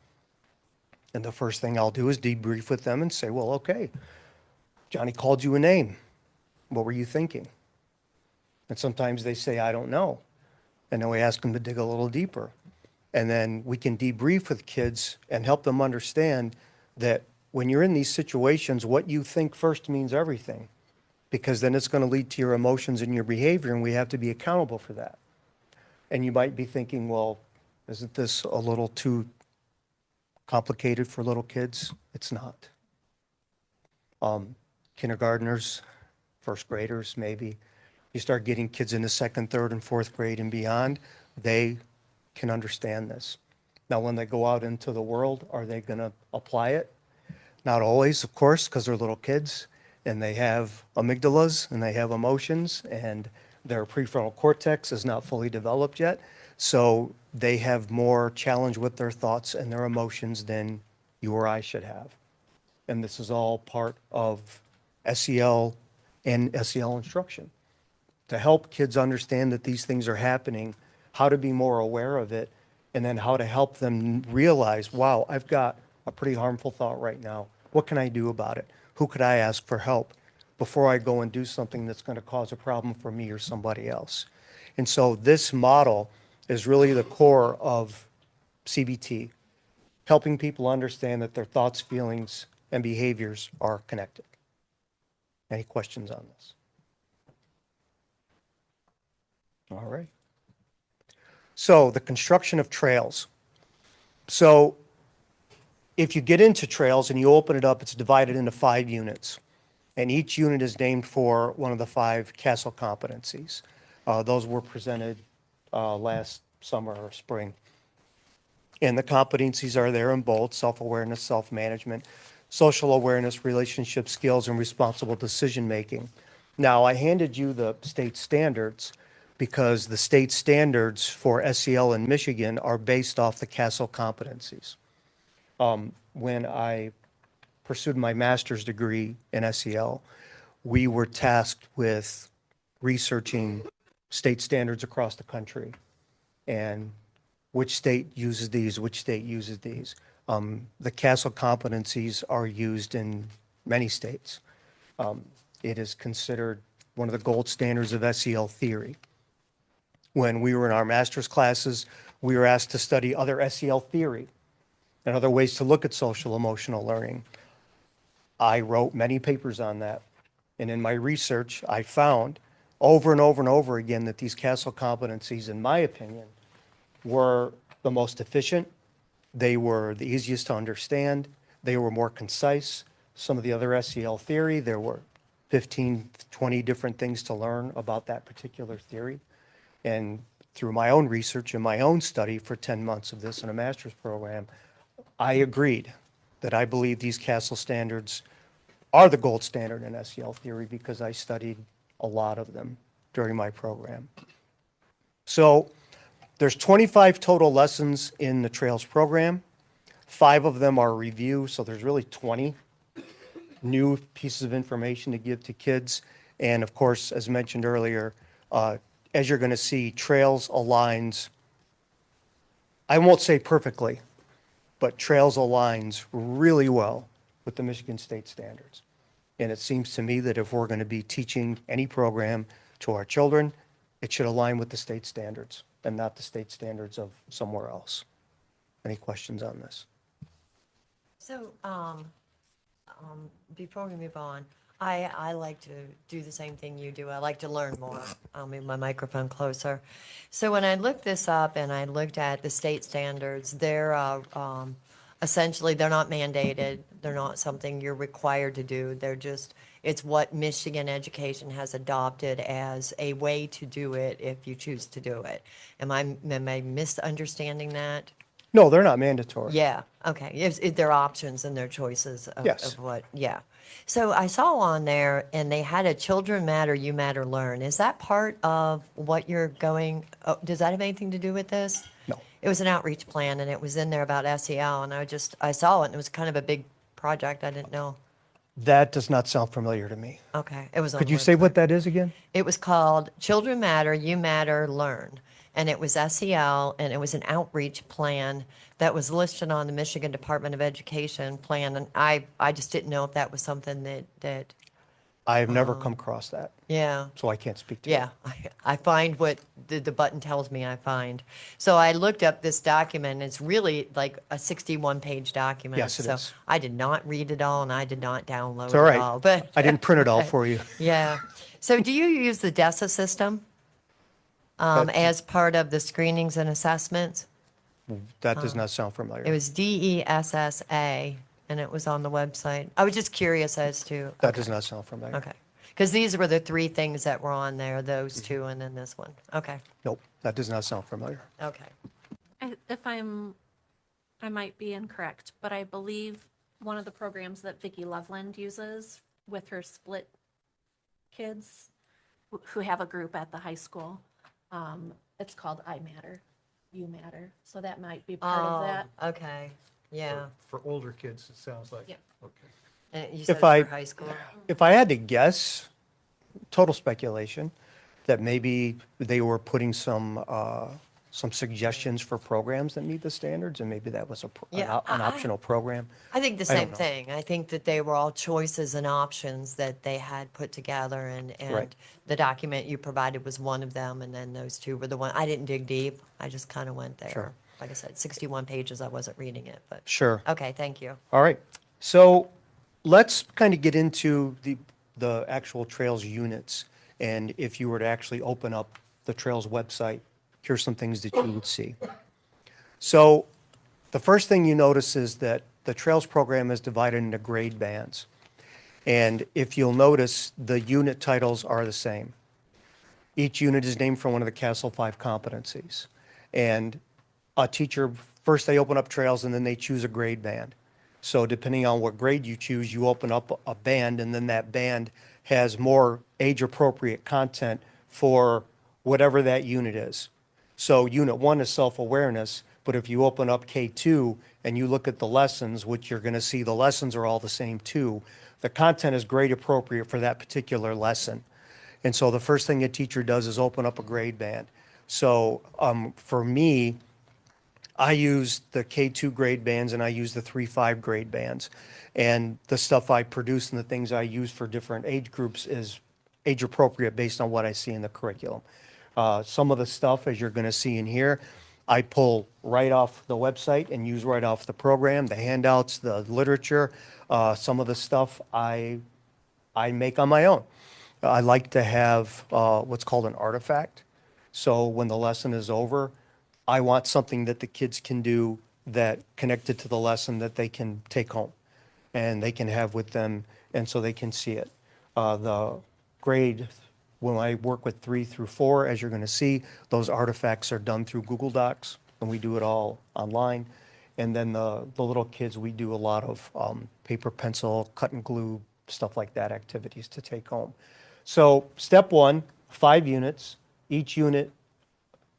And the first thing I'll do is debrief with them and say, well, okay, Johnny called you a name. What were you thinking? And sometimes they say, I don't know. And then we ask them to dig a little deeper. And then we can debrief with kids and help them understand that when you're in these situations, what you think first means everything, because then it's going to lead to your emotions and your behavior, and we have to be accountable for that. And you might be thinking, well, isn't this a little too complicated for little kids? It's not. Kindergartners, first graders, maybe. You start getting kids into second, third, and fourth grade and beyond, they can understand this. Now, when they go out into the world, are they going to apply it? Not always, of course, because they're little kids and they have amygdalas and they have emotions and their prefrontal cortex is not fully developed yet. So they have more challenge with their thoughts and their emotions than you or I should have. And this is all part of SEL and SEL instruction to help kids understand that these things are happening, how to be more aware of it, and then how to help them realize, wow, I've got a pretty harmful thought right now. What can I do about it? Who could I ask for help before I go and do something that's going to cause a problem for me or somebody else? And so this model is really the core of CBT, helping people understand that their thoughts, feelings, and behaviors are connected. Any questions on this? All right. So the construction of trails. So if you get into trails and you open it up, it's divided into 5 units. And each unit is named for one of the 5 CASEL competencies. Those were presented last summer or spring. And the competencies are there in bold: self-awareness, self-management, social awareness, relationship skills, and responsible decision-making. Now, I handed you the state standards because the state standards for SEL in Michigan are based off the CASEL competencies. When I pursued my master's degree in SEL, we were tasked with researching state standards across the country and which state uses these, which state uses these. The CASEL competencies are used in many states. It is considered one of the gold standards of SEL theory. When we were in our master's classes, we were asked to study other SEL theory and other ways to look at social emotional learning. I wrote many papers on that. And in my research, I found over and over and over again that these CASEL competencies, in my opinion, were the most efficient. They were the easiest to understand. They were more concise. Some of the other SEL theory, there were 15, 20 different things to learn about that particular theory. And through my own research and my own study for 10 months of this in a master's program, I agreed that I believe these CASEL standards are the gold standard in SEL theory because I studied a lot of them during my program. So there's 25 total lessons in the Trails program. 5 of them are review, so there's really 20 new pieces of information to give to kids. And of course, as mentioned earlier, as you're going to see, Trails aligns, I won't say perfectly, but Trails aligns really well with the Michigan State standards. And it seems to me that if we're going to be teaching any program to our children, it should align with the state standards and not the state standards of somewhere else. Any questions on this? So, before we move on, I like to do the same thing you do. I like to learn more. I'll move my microphone closer. So when I looked this up and I looked at the state standards, they're essentially, they're not mandated. They're not something you're required to do. They're just, it's what Michigan education has adopted as a way to do it if you choose to do it. Am I misunderstanding that? No, they're not mandatory. Yeah, okay. If they're options and their choices of, Yes. of what, yeah. So I saw on there, and they had a Children Matter, You Matter, Learn. Is that part of what you're going, does that have anything to do with this? No. It was an outreach plan, and it was in there about SEL, and I saw it, and it was kind of a big project. I didn't know. That does not sound familiar to me. Okay, it was on Could the you say website. what that is again? It was called Children Matter, You Matter, Learn. And it was SEL, and it was an outreach plan that was listed on the Michigan Department of Education plan. And I just didn't know if that was something that I've never come across that, yeah. so I can't speak to it. Yeah, I find what the button tells me I find. So I looked up this document. It's really like a 61-page document. Yes, it so is. I did not read it all, and I did not download It's all right. it all. But I didn't print it all for you. yeah. So do you use the DESA system as part of the screenings and assessments? That does not sound familiar. It was DESSA, and it was on the website. I was just curious as to. That does not sound familiar. Okay. Because these were the 3 things that were on there, those 2, and then this one. Okay. Nope, that does not sound familiar. Okay. I might be incorrect, but I believe one of the programs that Vicki Loveland uses with her split kids who have a group at the high school, it's called I Matter, You Matter. So that might be part of that. Okay. Yeah. For older kids, it sounds like. Yeah. Okay. And you said If it's I, for high school? if I had to guess, total speculation, that maybe they were putting some suggestions for programs that meet the standards, and maybe that was Yeah, an optional program. I think the I don't same know. thing. I think that they were all choices and options that they had put together, and Right. the document you provided was one of them, and then those 2 were the one. I didn't dig deep. I just kind of went there. Sure. Like I said, 61 pages. I wasn't reading it, but. Sure. Okay, thank you. All right. So let's kind of get into the actual Trails units. And if you were to actually open up the Trails website, here's some things that you would see. So the first thing you notice is that the Trails program is divided into grade bands. And if you'll notice, the unit titles are the same. Each unit is named for one of the CASEL 5 competencies. And a teacher, first they open up Trails and then they choose a grade band. So depending on what grade you choose, you open up a band, and then that band has more age-appropriate content for whatever that unit is. So Unit 1 is self-awareness, but if you open up K2 and you look at the lessons, which you're going to see the lessons are all the same too, the content is grade appropriate for that particular lesson. And so the first thing a teacher does is open up a grade band. So for me, I use the K2 grade bands and I use the 3-5 grade bands. And the stuff I produce and the things I use for different age groups is age appropriate based on what I see in the curriculum. Some of the stuff, as you're going to see in here, I pull right off the website and use right off the program, the handouts, the literature. Some of the stuff I make on my own. I like to have what's called an artifact. So when the lesson is over, I want something that the kids can do that connected to the lesson that they can take home and they can have with them, and so they can see it. The grade When I work with 3 through 4, as you're going to see, those artifacts are done through Google Docs, and we do it all online. And then the little kids, we do a lot of paper, pencil, cut and glue, stuff like that, activities to take home. So step 1, 5 units, each unit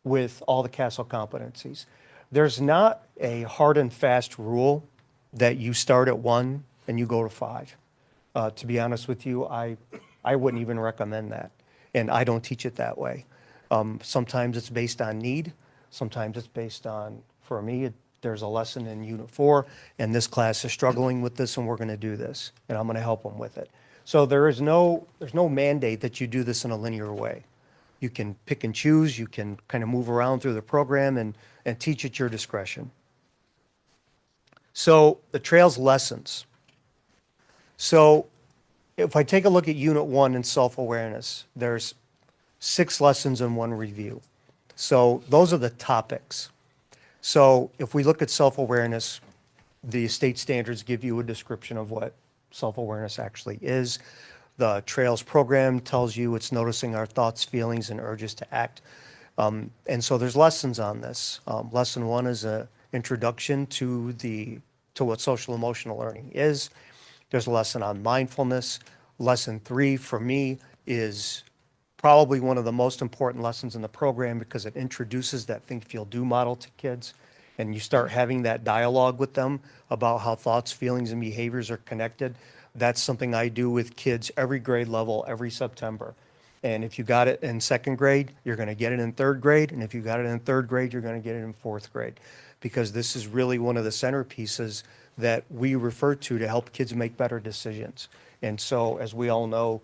with all the CASEL competencies. There's not a hard and fast rule that you start at 1 and you go to 5. To be honest with you, I wouldn't even recommend that. And I don't teach it that way. Sometimes it's based on need. Sometimes it's based on, for me, there's a lesson in Unit 4, and this class is struggling with this, and we're going to do this, and I'm going to help them with it. So there's no mandate that you do this in a linear way. You can pick and choose. You can kind of move around through the program and teach at your discretion. So the Trails lessons. So if I take a look at Unit 1 in self-awareness, there's 6 lessons and 1 review. So those are the topics. So if we look at self-awareness, the state standards give you a description of what self-awareness actually is. The Trails program tells you it's noticing our thoughts, feelings, and urges to act. And so there's lessons on this. Lesson 1 is an introduction to what social emotional learning is. There's a lesson on mindfulness. Lesson 3 for me is probably one of the most important lessons in the program because it introduces that think, feel, do model to kids. And you start having that dialogue with them about how thoughts, feelings, and behaviors are connected. That's something I do with kids every grade level, every September. And if you got it in 2nd grade, you're going to get it in 3rd grade. And if you got it in 3rd grade, you're going to get it in 4th grade. Because this is really one of the centerpieces that we refer to help kids make better decisions. And so, as we all know,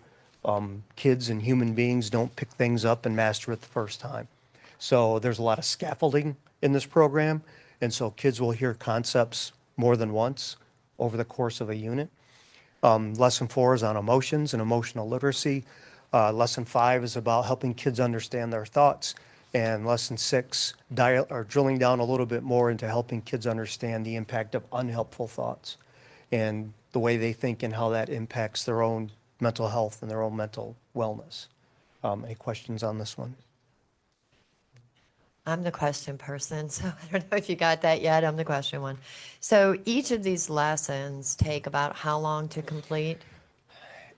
kids and human beings don't pick things up and master it the first time. So there's a lot of scaffolding in this program. And so kids will hear concepts more than once over the course of a unit. Lesson 4 is on emotions and emotional literacy. Lesson 5 is about helping kids understand their thoughts. And lesson 6, drilling down a little bit more into helping kids understand the impact of unhelpful thoughts and the way they think and how that impacts their own mental health and their own mental wellness. Any questions on this one? I'm the question person, so I don't know if you got that yet. I'm the question one. So each of these lessons take about how long to complete?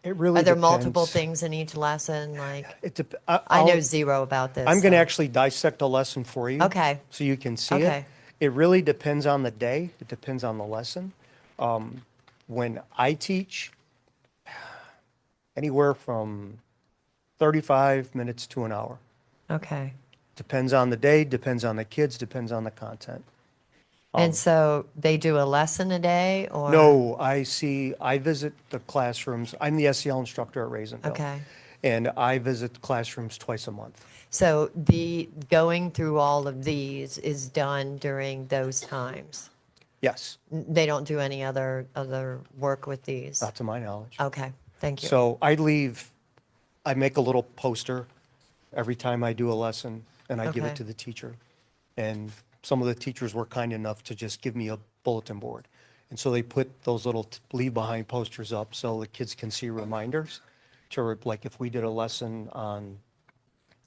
It really Are there depends. multiple things in each lesson? Like, I I'll- know zero about this. I'm going to so- actually dissect a lesson for you. Okay. So you can see Okay. it. It really depends on the day. It depends on the lesson. When I teach, anywhere from 35 minutes to an hour. Okay. Depends on the day, depends on the kids, depends on the content. And so they do a lesson a day or? No, I visit the classrooms. I'm the SEL instructor at Raisinville. Okay. And I visit classrooms twice a month. So the going through all of these is done during those times? Yes, They don't do any other work with these? not to my knowledge. Okay, thank you. So I make a little poster every time I do a lesson, and I give Okay. it to the teacher. And some of the teachers were kind enough to just give me a bulletin board. And so they put those little leave-behind posters up so the kids can see reminders to, like, if we did a lesson on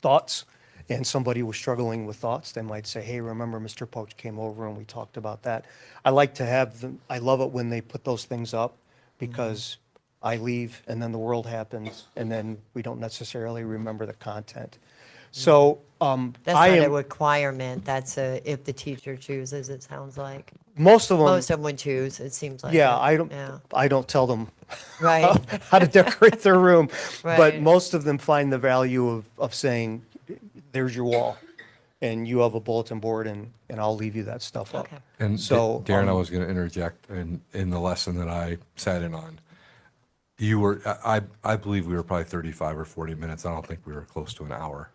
thoughts and somebody was struggling with thoughts, they might say, hey, remember Mr. Poach came over and we talked about that. I like to have them, I love it when they put those things up because I leave and then the world happens and then we don't necessarily remember the content. So That's I not a am, requirement, that's if the teacher chooses, it sounds like. most of them, Most of them would choose, it seems like. yeah, it. I don't tell them Right. how to decorate their room, but Right. most of them find the value of saying, there's your wall and you have a bulletin board and I'll leave you that stuff up. Okay. And So, Darren, I was going to interject in the lesson that I sat in on. You were, I believe we were probably 35 or 40 minutes. I don't think we were close to an hour.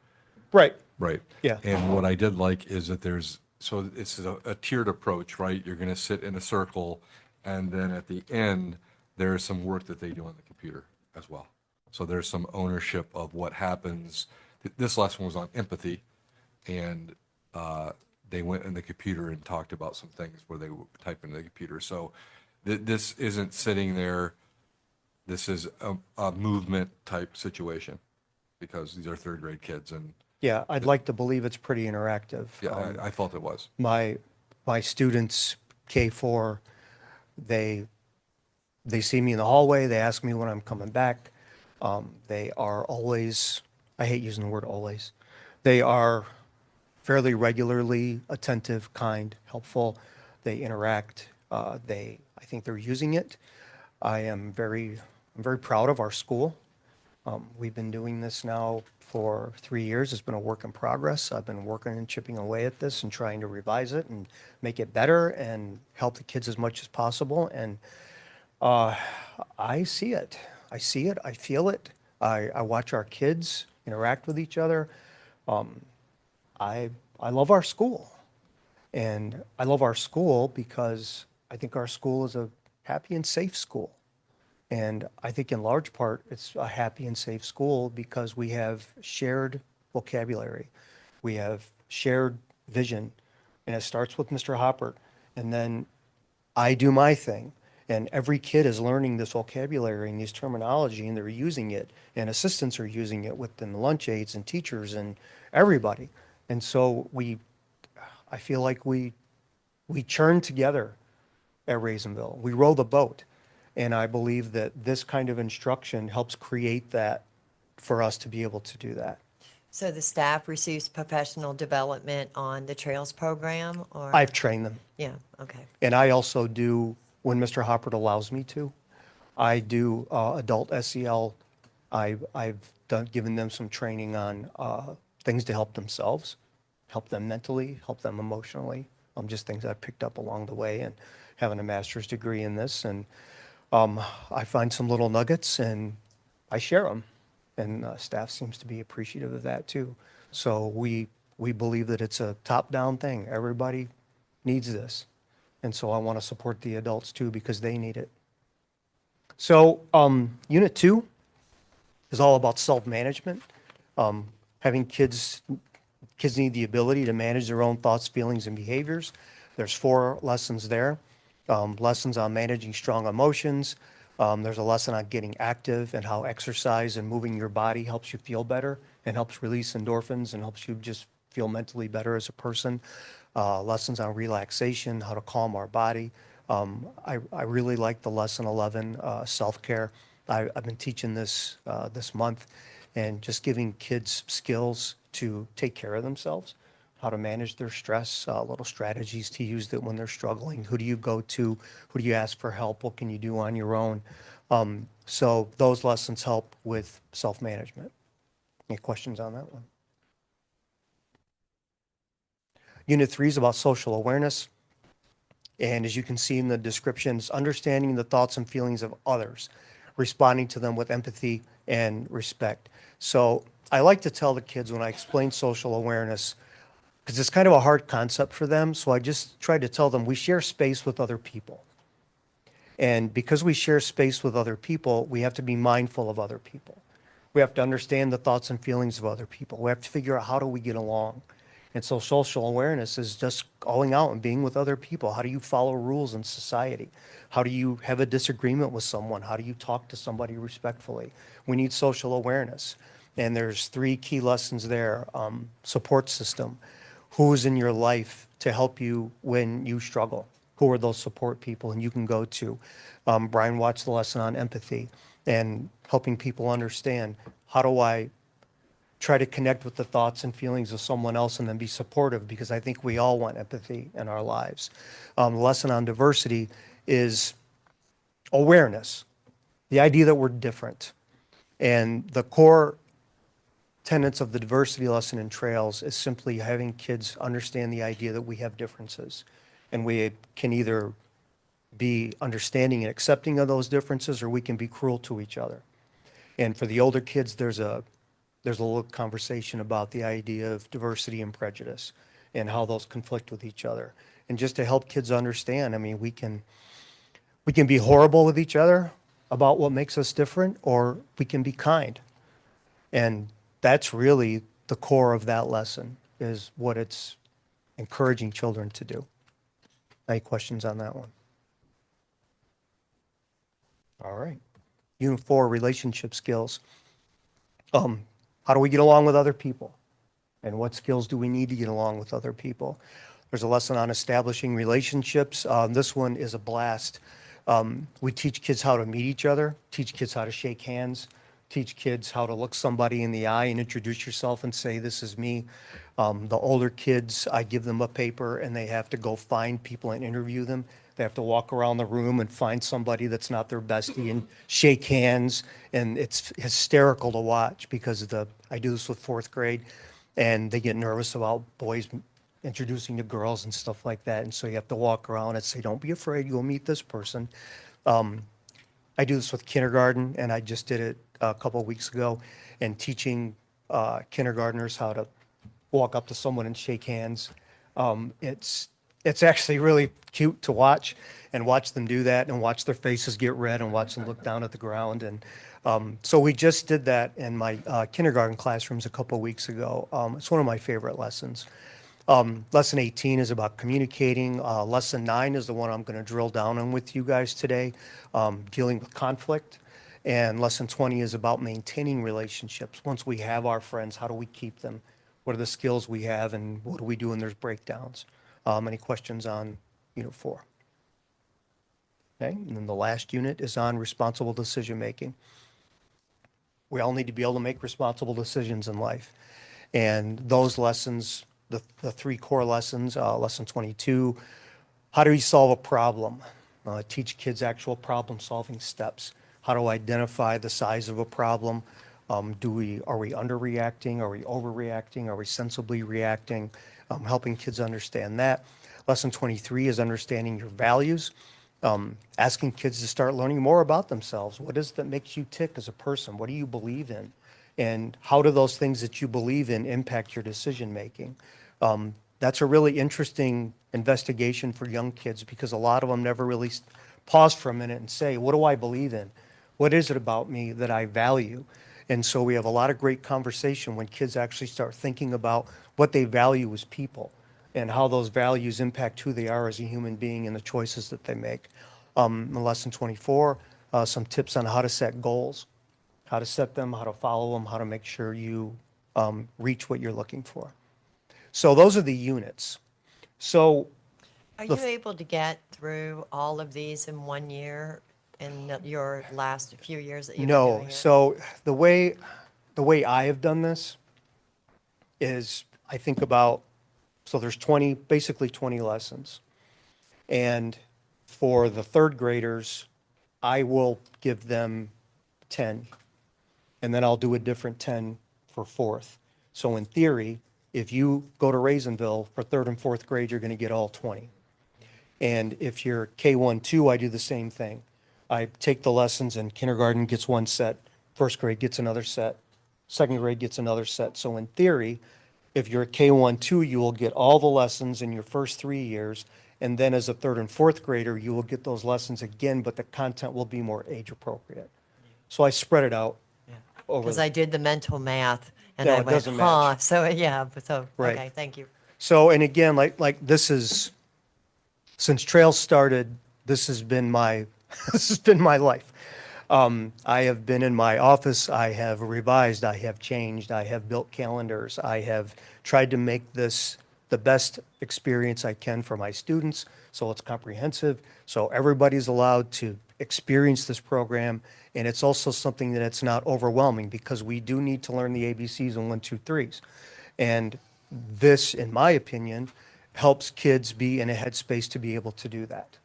Right. Right. Yeah. And what I did like is that so it's a tiered approach, right? You're going to sit in a circle and then at the end, there's some work that they do on the computer as well. So there's some ownership of what happens. This lesson was on empathy and they went in the computer and talked about some things where they would type into the computer. So this isn't sitting there. This is a movement type situation. because these are third grade kids and Yeah, I'd like to believe it's pretty interactive. yeah, I felt it was. My students, K4, they see me in the hallway. They ask me when I'm coming back. They are always, I hate using the word always. They are fairly regularly attentive, kind, helpful. They interact. I think they're using it. I'm very proud of our school. We've been doing this now for 3 years. It's been a work in progress. I've been working and chipping away at this and trying to revise it and make it better and help the kids as much as possible. And I see it. I see it. I feel it. I watch our kids interact with each other. I love our school. And I love our school because I think our school is a happy and safe school. And I think in large part, it's a happy and safe school because we have shared vocabulary. We have shared vision. And it starts with Mr. Hoppert. And then I do my thing. And every kid is learning this vocabulary and this terminology, and they're using it. And assistants are using it with them, lunch aides and teachers and everybody. And so I feel like we churn together at Raisinville. We row the boat. And I believe that this kind of instruction helps create that for us to be able to do that. So the staff receives professional development on the Trails program, or? I've trained them. Yeah, okay. And I also do, when Mr. Hoppert allows me to, I do adult SEL. I've given them some training on things to help themselves, help them mentally, help them emotionally, just things I've picked up along the way and having a master's degree in this. And I find some little nuggets and I share them. And staff seems to be appreciative of that too. So we believe that it's a top-down thing. Everybody needs this. And so I want to support the adults too because they need it. So Unit 2 is all about self-management. Having kids need the ability to manage their own thoughts, feelings, and behaviors. There's 4 lessons there. Lessons on managing strong emotions. There's a lesson on getting active and how exercise and moving your body helps you feel better and helps release endorphins and helps you just feel mentally better as a person. Lessons on relaxation, how to calm our body. I really like the lesson 11, self-care. I've been teaching this this month and just giving kids skills to take care of themselves, how to manage their stress, little strategies to use that when they're struggling. Who do you go to? Who do you ask for help? What can you do on your own? So those lessons help with self-management. Any questions on that one? Unit 3 is about social awareness. And as you can see in the descriptions, understanding the thoughts and feelings of others, responding to them with empathy and respect. So I like to tell the kids when I explain social awareness, because it's kind of a hard concept for them. So I just try to tell them we share space with other people. And because we share space with other people, we have to be mindful of other people. We have to understand the thoughts and feelings of other people. We have to figure out how do we get along. And so social awareness is just going out and being with other people. How do you follow rules in society? How do you have a disagreement with someone? How do you talk to somebody respectfully? We need social awareness. And there's 3 key lessons there. Support system. Who is in your life to help you when you struggle? Who are those support people and you can go to? Brian watched the lesson on empathy and helping people understand, how do I try to connect with the thoughts and feelings of someone else and then be supportive, because I think we all want empathy in our lives. The lesson on diversity is awareness, the idea that we're different. And the core tenets of the diversity lesson in Trails is simply having kids understand the idea that we have differences. And we can either be understanding and accepting of those differences, or we can be cruel to each other. And for the older kids, there's a little conversation about the idea of diversity and prejudice and how those conflict with each other. And just to help kids understand, I mean, we can be horrible with each other about what makes us different, or we can be kind. And that's really the core of that lesson, is what it's encouraging children to do. Any questions on that one? All right. Unit 4, relationship skills. How do we get along with other people? And what skills do we need to get along with other people? There's a lesson on establishing relationships. This one is a blast. We teach kids how to meet each other, teach kids how to shake hands, teach kids how to look somebody in the eye and introduce yourself and say, this is me. The older kids, I give them a paper and they have to go find people and interview them. They have to walk around the room and find somebody that's not their bestie and shake hands. And it's hysterical to watch because I do this with fourth grade and they get nervous about boys introducing to girls and stuff like that. And so you have to walk around and say, don't be afraid, go meet this person. I do this with kindergarten, and I just did it a couple of weeks ago, and teaching kindergartners how to walk up to someone and shake hands. It's actually really cute to watch them do that and watch their faces get red and watch them look down at the ground. And so we just did that in my kindergarten classrooms a couple of weeks ago. It's one of my favorite lessons. Lesson 18 is about communicating. Lesson 9 is the one I'm going to drill down on with you guys today, dealing with conflict. And lesson 20 is about maintaining relationships. Once we have our friends, how do we keep them? What are the skills we have and what do we do when there's breakdowns? Any questions on unit 4? Okay, and then the last unit is on responsible decision making. We all need to be able to make responsible decisions in life. And those lessons, the 3 core lessons, lesson 22, how do we solve a problem? Teach kids actual problem solving steps. How to identify the size of a problem. Are we underreacting? Are we overreacting? Are we sensibly reacting? Helping kids understand that. Lesson 23 is understanding your values. Asking kids to start learning more about themselves. What is it that makes you tick as a person? What do you believe in? And how do those things that you believe in impact your decision making? That's a really interesting investigation for young kids because a lot of them never really pause for a minute and say, what do I believe in? What is it about me that I value? And so we have a lot of great conversation when kids actually start thinking about what they value as people and how those values impact who they are as a human being and the choices that they make. In lesson 24, some tips on how to set goals, how to set them, how to follow them, how to make sure you reach what you're looking for. So those are the units. So Are you able to get through all of these in 1 year in your last few years that you've been doing no, it? so the way I have done this is I think about, so there's basically 20 lessons. And for the third graders, I will give them 10. And then I'll do a different 10 for fourth. So in theory, if you go to Raisinville for third and fourth grade, you're going to get all 20. And if you're K1, 2, I do the same thing. I take the lessons and kindergarten gets one set, first grade gets another set, second grade gets another set. So in theory, if you're a K1, 2, you will get all the lessons in your first 3 years. And then as a third and fourth grader, you will get those lessons again, but the content will be more age appropriate. So I spread it out. Because I did the mental math and No, I it went, doesn't match. so yeah, so, Right. okay, thank you. So, and again, like this is, since Trails started, this has been my, this has been my life. I have been in my office, I have revised, I have changed, I have built calendars, I have tried to make this the best experience I can for my students, so it's comprehensive, so everybody's allowed to experience this program, and it's also something that it's not overwhelming because we do need to learn the ABCs and 1, 2, 3s. And this, in my opinion, helps kids be in a headspace to be able to do that.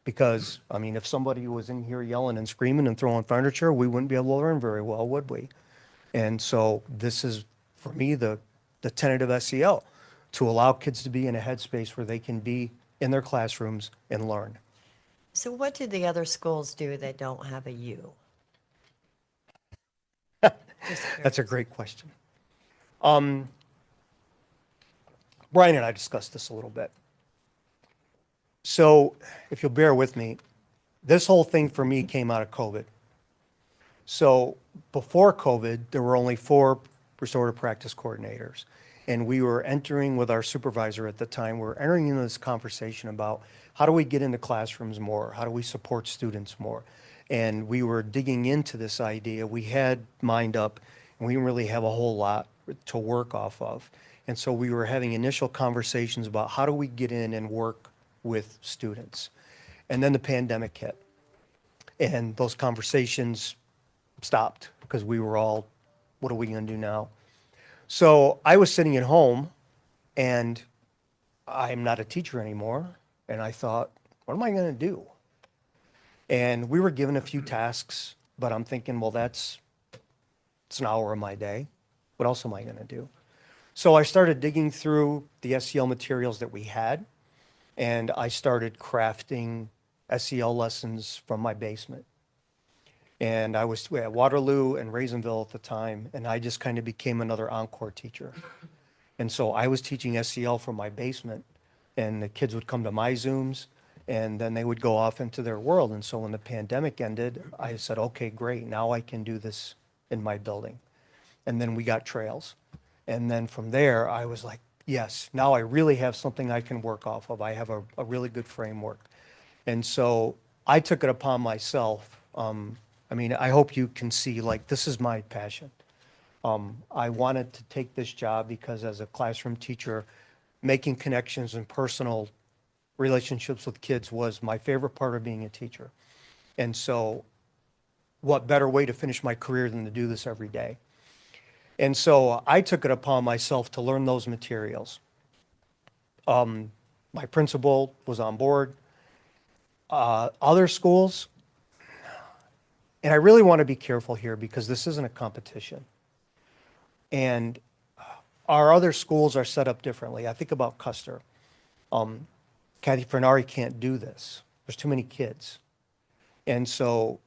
Because, I mean, if somebody was in here yelling and screaming and throwing furniture, we wouldn't be able to learn very well, would we? And so this is, for me, the tentative SEL, to allow kids to be in a headspace where they can be in their classrooms and learn. So what do the other schools do that don't have a U? That's a great question. Brian and I discussed this a little bit. So if you'll bear with me, this whole thing for me came out of COVID. So before COVID, there were only 4 restorative practice coordinators. And we were entering with our supervisor at the time, we were entering into this conversation about how do we get into classrooms more? How do we support students more? And we were digging into this idea. We had Mind Up, and we didn't really have a whole lot to work off of. And so we were having initial conversations about how do we get in and work with students. And then the pandemic hit. And those conversations stopped because we were all, what are we going to do now? So I was sitting at home, and I'm not a teacher anymore. And I thought, what am I going to do? And we were given a few tasks, but I'm thinking, well, it's an hour of my day. What else am I going to do? So I started digging through the SEL materials that we had, and I started crafting SEL lessons from my basement. And I was at Waterloo and Raisonville at the time, and I just kind of became another encore teacher. And so I was teaching SEL from my basement, and the kids would come to my Zooms, and then they would go off into their world. And so when the pandemic ended, I said, okay, great, now I can do this in my building. And then we got trails. And then from there, I was like, yes, now I really have something I can work off of. I have a really good framework. And so I took it upon myself. I mean, I hope you can see, like, this is my passion. I wanted to take this job because as a classroom teacher, making connections and personal relationships with kids was my favorite part of being a teacher. And so what better way to finish my career than to do this every day? And so I took it upon myself to learn those materials. My principal was on board. Other schools, and I really want to be careful here because this isn't a competition. And our other schools are set up differently. I think about Custer. Kathy Fernari can't do this. There's too many kids. And so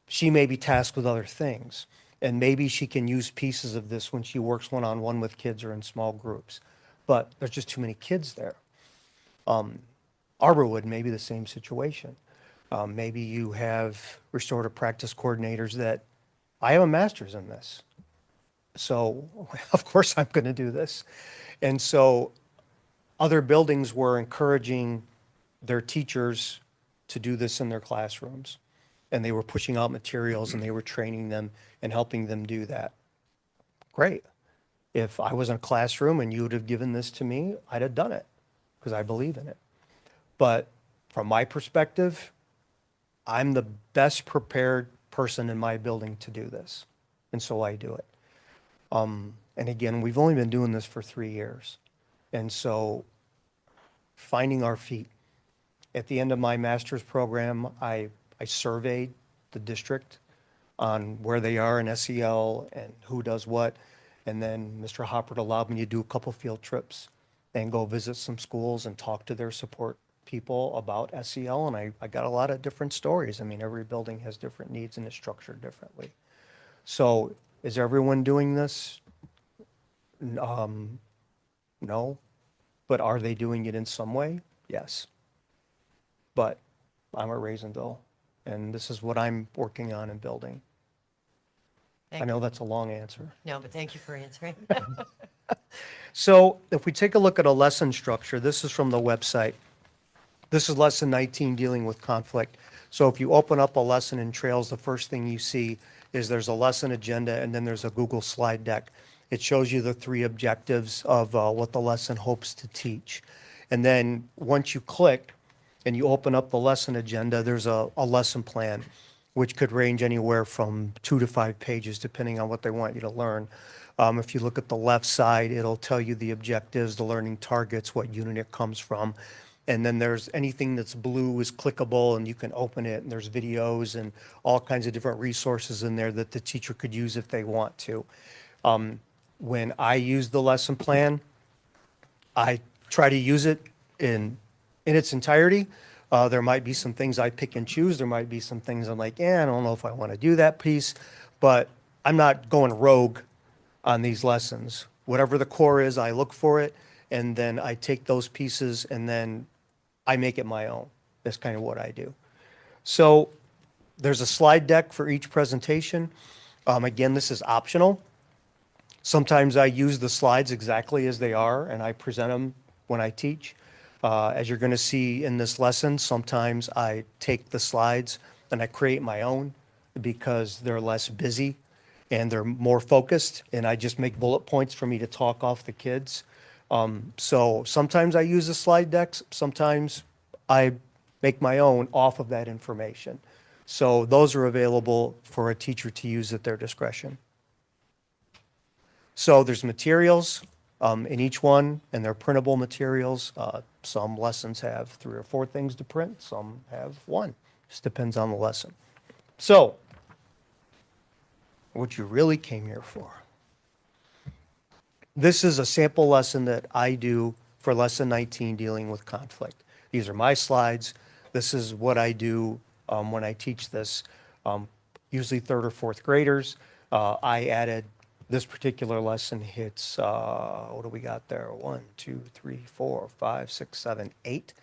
she may be tasked with other things. And maybe she can use pieces of this when she works one-on-one with kids or in small groups. But there's just too many kids there. Arborwood may be the same situation. Maybe you have restorative practice coordinators that, I have a master's in this. So of course I'm going to do this. And so other buildings were encouraging their teachers to do this in their classrooms. And they were pushing out materials and they were training them and helping them do that. Great. If I was in a classroom and you would have given this to me, I'd have done it because I believe in it. But from my perspective, I'm the best prepared person in my building to do this. And so I do it. And again, we've only been doing this for 3 years. And so finding our feet. At the end of my master's program, I surveyed the district on where they are in SEL and who does what. And then Mr. Hopper allowed me to do a couple field trips and go visit some schools and talk to their support people about SEL. And I got a lot of different stories. I mean, every building has different needs and is structured differently. So is everyone doing this? No. But are they doing it in some way? Yes. But I'm at Raisonville, and this is what I'm working on and building. I know that's a long answer. No, but thank you for answering. So if we take a look at a lesson structure, this is from the website. This is lesson 19, dealing with conflict. So if you open up a lesson in Trails, the first thing you see is there's a lesson agenda and then there's a Google slide deck. It shows you the 3 objectives of what the lesson hopes to teach. And then once you click and you open up the lesson agenda, there's a lesson plan, which could range anywhere from 2 to 5 pages, depending on what they want you to learn. If you look at the left side, it'll tell you the objectives, the learning targets, what unit it comes from. And then there's anything that's blue is clickable and you can open it, and there's videos and all kinds of different resources in there that the teacher could use if they want to. When I use the lesson plan, I try to use it in its entirety. There might be some things I pick and choose. There might be some things I'm like, I don't know if I want to do that piece, but I'm not going rogue on these lessons. Whatever the core is, I look for it, and then I take those pieces and then I make it my own. That's kind of what I do. So there's a slide deck for each presentation. Again, this is optional. Sometimes I use the slides exactly as they are, and I present them when I teach. As you're going to see in this lesson, sometimes I take the slides and I create my own because they're less busy. and they're more focused, and I just make bullet points for me to talk off the kids. So sometimes I use the slide decks, sometimes I make my own off of that information. So those are available for a teacher to use at their discretion. So there's materials in each one, and they're printable materials. Some lessons have 3 or 4 things to print, some have 1. Just depends on the lesson. So, what you really came here for. This is a sample lesson that I do for lesson 19, dealing with conflict. These are my slides. This is what I do when I teach this, usually 3rd or 4th graders. I added this particular lesson hits, what do we got there? 1, 2, 3, 4, 5, 6, 7, 8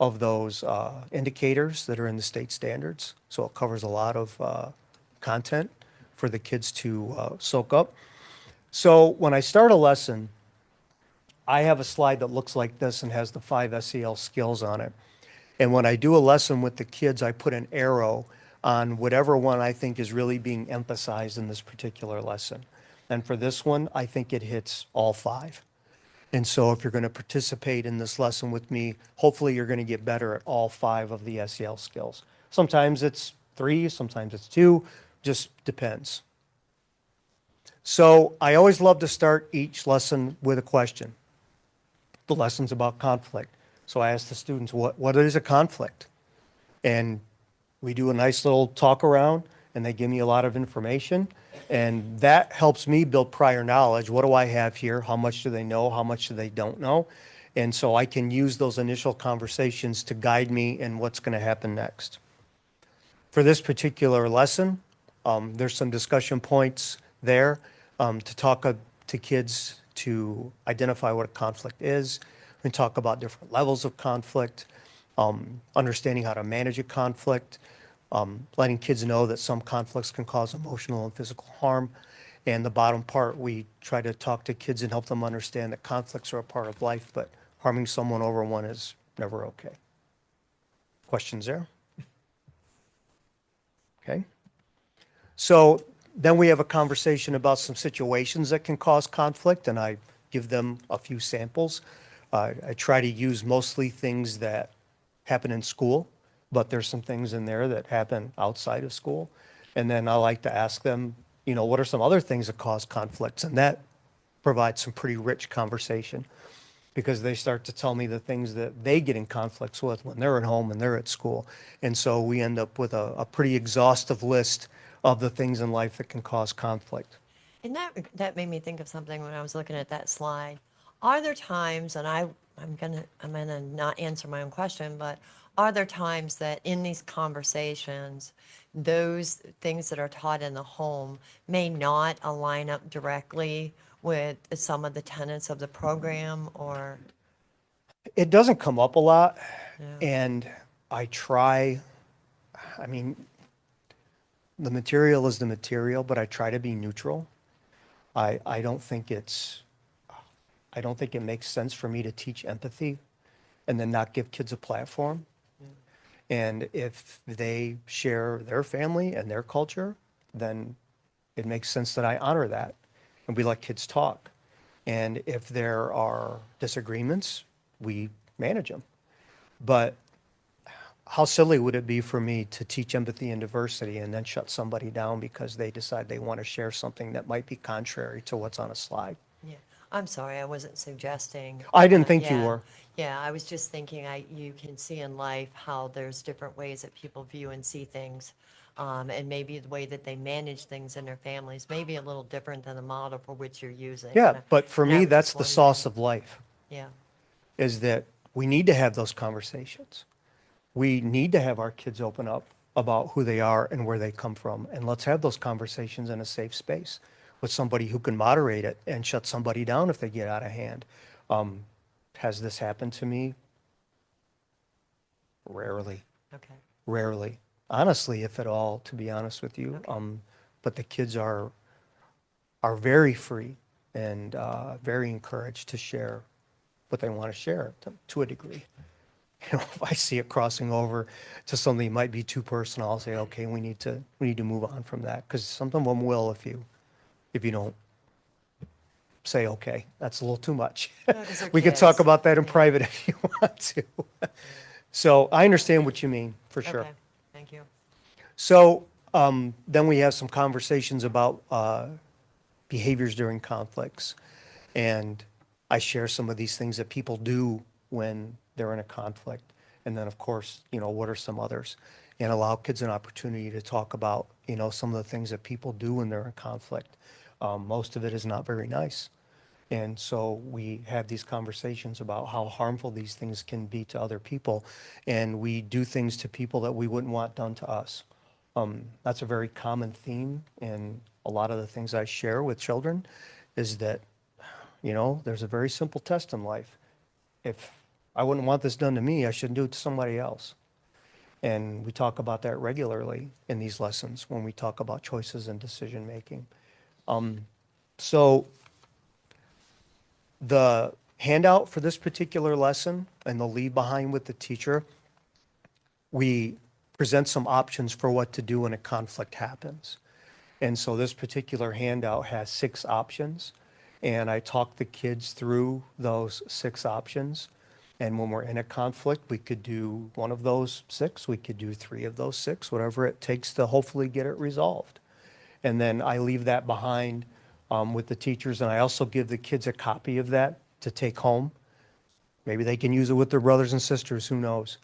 of those indicators that are in the state standards. So it covers a lot of content for the kids to soak up. So when I start a lesson, I have a slide that looks like this and has the 5 SEL skills on it. And when I do a lesson with the kids, I put an arrow on whatever one I think is really being emphasized in this particular lesson. And for this one, I think it hits all 5. And so if you're going to participate in this lesson with me, hopefully you're going to get better at all 5 of the SEL skills. Sometimes it's 3, sometimes it's 2, just depends. So I always love to start each lesson with a question. The lesson's about conflict. So I ask the students, what is a conflict? And we do a nice little talk around, and they give me a lot of information. And that helps me build prior knowledge. What do I have here? How much do they know? How much do they don't know? And so I can use those initial conversations to guide me in what's going to happen next. For this particular lesson, there's some discussion points there to talk to kids to identify what a conflict is. We talk about different levels of conflict, understanding how to manage a conflict, letting kids know that some conflicts can cause emotional and physical harm. And the bottom part, we try to talk to kids and help them understand that conflicts are a part of life, but harming someone over one is never okay. Questions there? Okay. So then we have a conversation about some situations that can cause conflict, and I give them a few samples. I try to use mostly things that happen in school, but there's some things in there that happen outside of school. And then I like to ask them, what are some other things that cause conflicts? And that provides some pretty rich conversation, because they start to tell me the things that they get in conflicts with when they're at home and they're at school. And so we end up with a pretty exhaustive list of the things in life that can cause conflict. And that made me think of something when I was looking at that slide. Are there times, and I'm gonna not answer my own question, but are there times that in these conversations, those things that are taught in the home may not align up directly with some of the tenets of the program? Or it doesn't come up a lot, Yeah. and I try, the material is the material, but I try to be neutral. I don't think it makes sense for me to teach empathy and then not give kids a platform. And if they share their family and their culture, then it makes sense that I honor that and we let kids talk. And if there are disagreements, we manage them. But how silly would it be for me to teach empathy and diversity and then shut somebody down because they decide they want to share something that might be contrary to what's on a slide? Yeah, I'm sorry, I wasn't suggesting. I didn't think you yeah. were. Yeah, I was just thinking you can see in life how there's different ways that people view and see things. And maybe the way that they manage things in their families may be a little different than the model for which you're using. Yeah, but for and I me, was that's just the wondering. sauce of life, Yeah, is that we need to have those conversations. We need to have our kids open up about who they are and where they come from. And let's have those conversations in a safe space with somebody who can moderate it and shut somebody down if they get out of hand. Has this happened to me? Rarely. okay. Rarely. Honestly, if at all, to be honest with you. But the kids are very free and very encouraged to share what they want to share to a degree. If I see it crossing over to something that might be too personal, I'll say, okay, we need to move on from that, because some of them will if you if you don't say, okay, that's a little too much. 'cause they're We could talk kids. about that in private if you want to. So I understand what you mean, for sure. Okay, thank you. So then we have some conversations about behaviors during conflicts. And I share some of these things that people do when they're in a conflict. And then, of course, what are some others? And allow kids an opportunity to talk about, some of the things that people do when they're in conflict. Most of it is not very nice. And so we have these conversations about how harmful these things can be to other people. And we do things to people that we wouldn't want done to us. That's a very common theme in a lot of the things I share with children is that, there's a very simple test in life. If I wouldn't want this done to me, I shouldn't do it to somebody else. And we talk about that regularly in these lessons when we talk about choices and decision making. So the handout for this particular lesson and the leave behind with the teacher, we present some options for what to do when a conflict happens. And so this particular handout has 6 options. And I talk the kids through those 6 options. And when we're in a conflict, we could do one of those 6, we could do 3 of those 6, whatever it takes to hopefully get it resolved. And then I leave that behind with the teachers, and I also give the kids a copy of that to take home. Maybe they can use it with their brothers and sisters, who knows?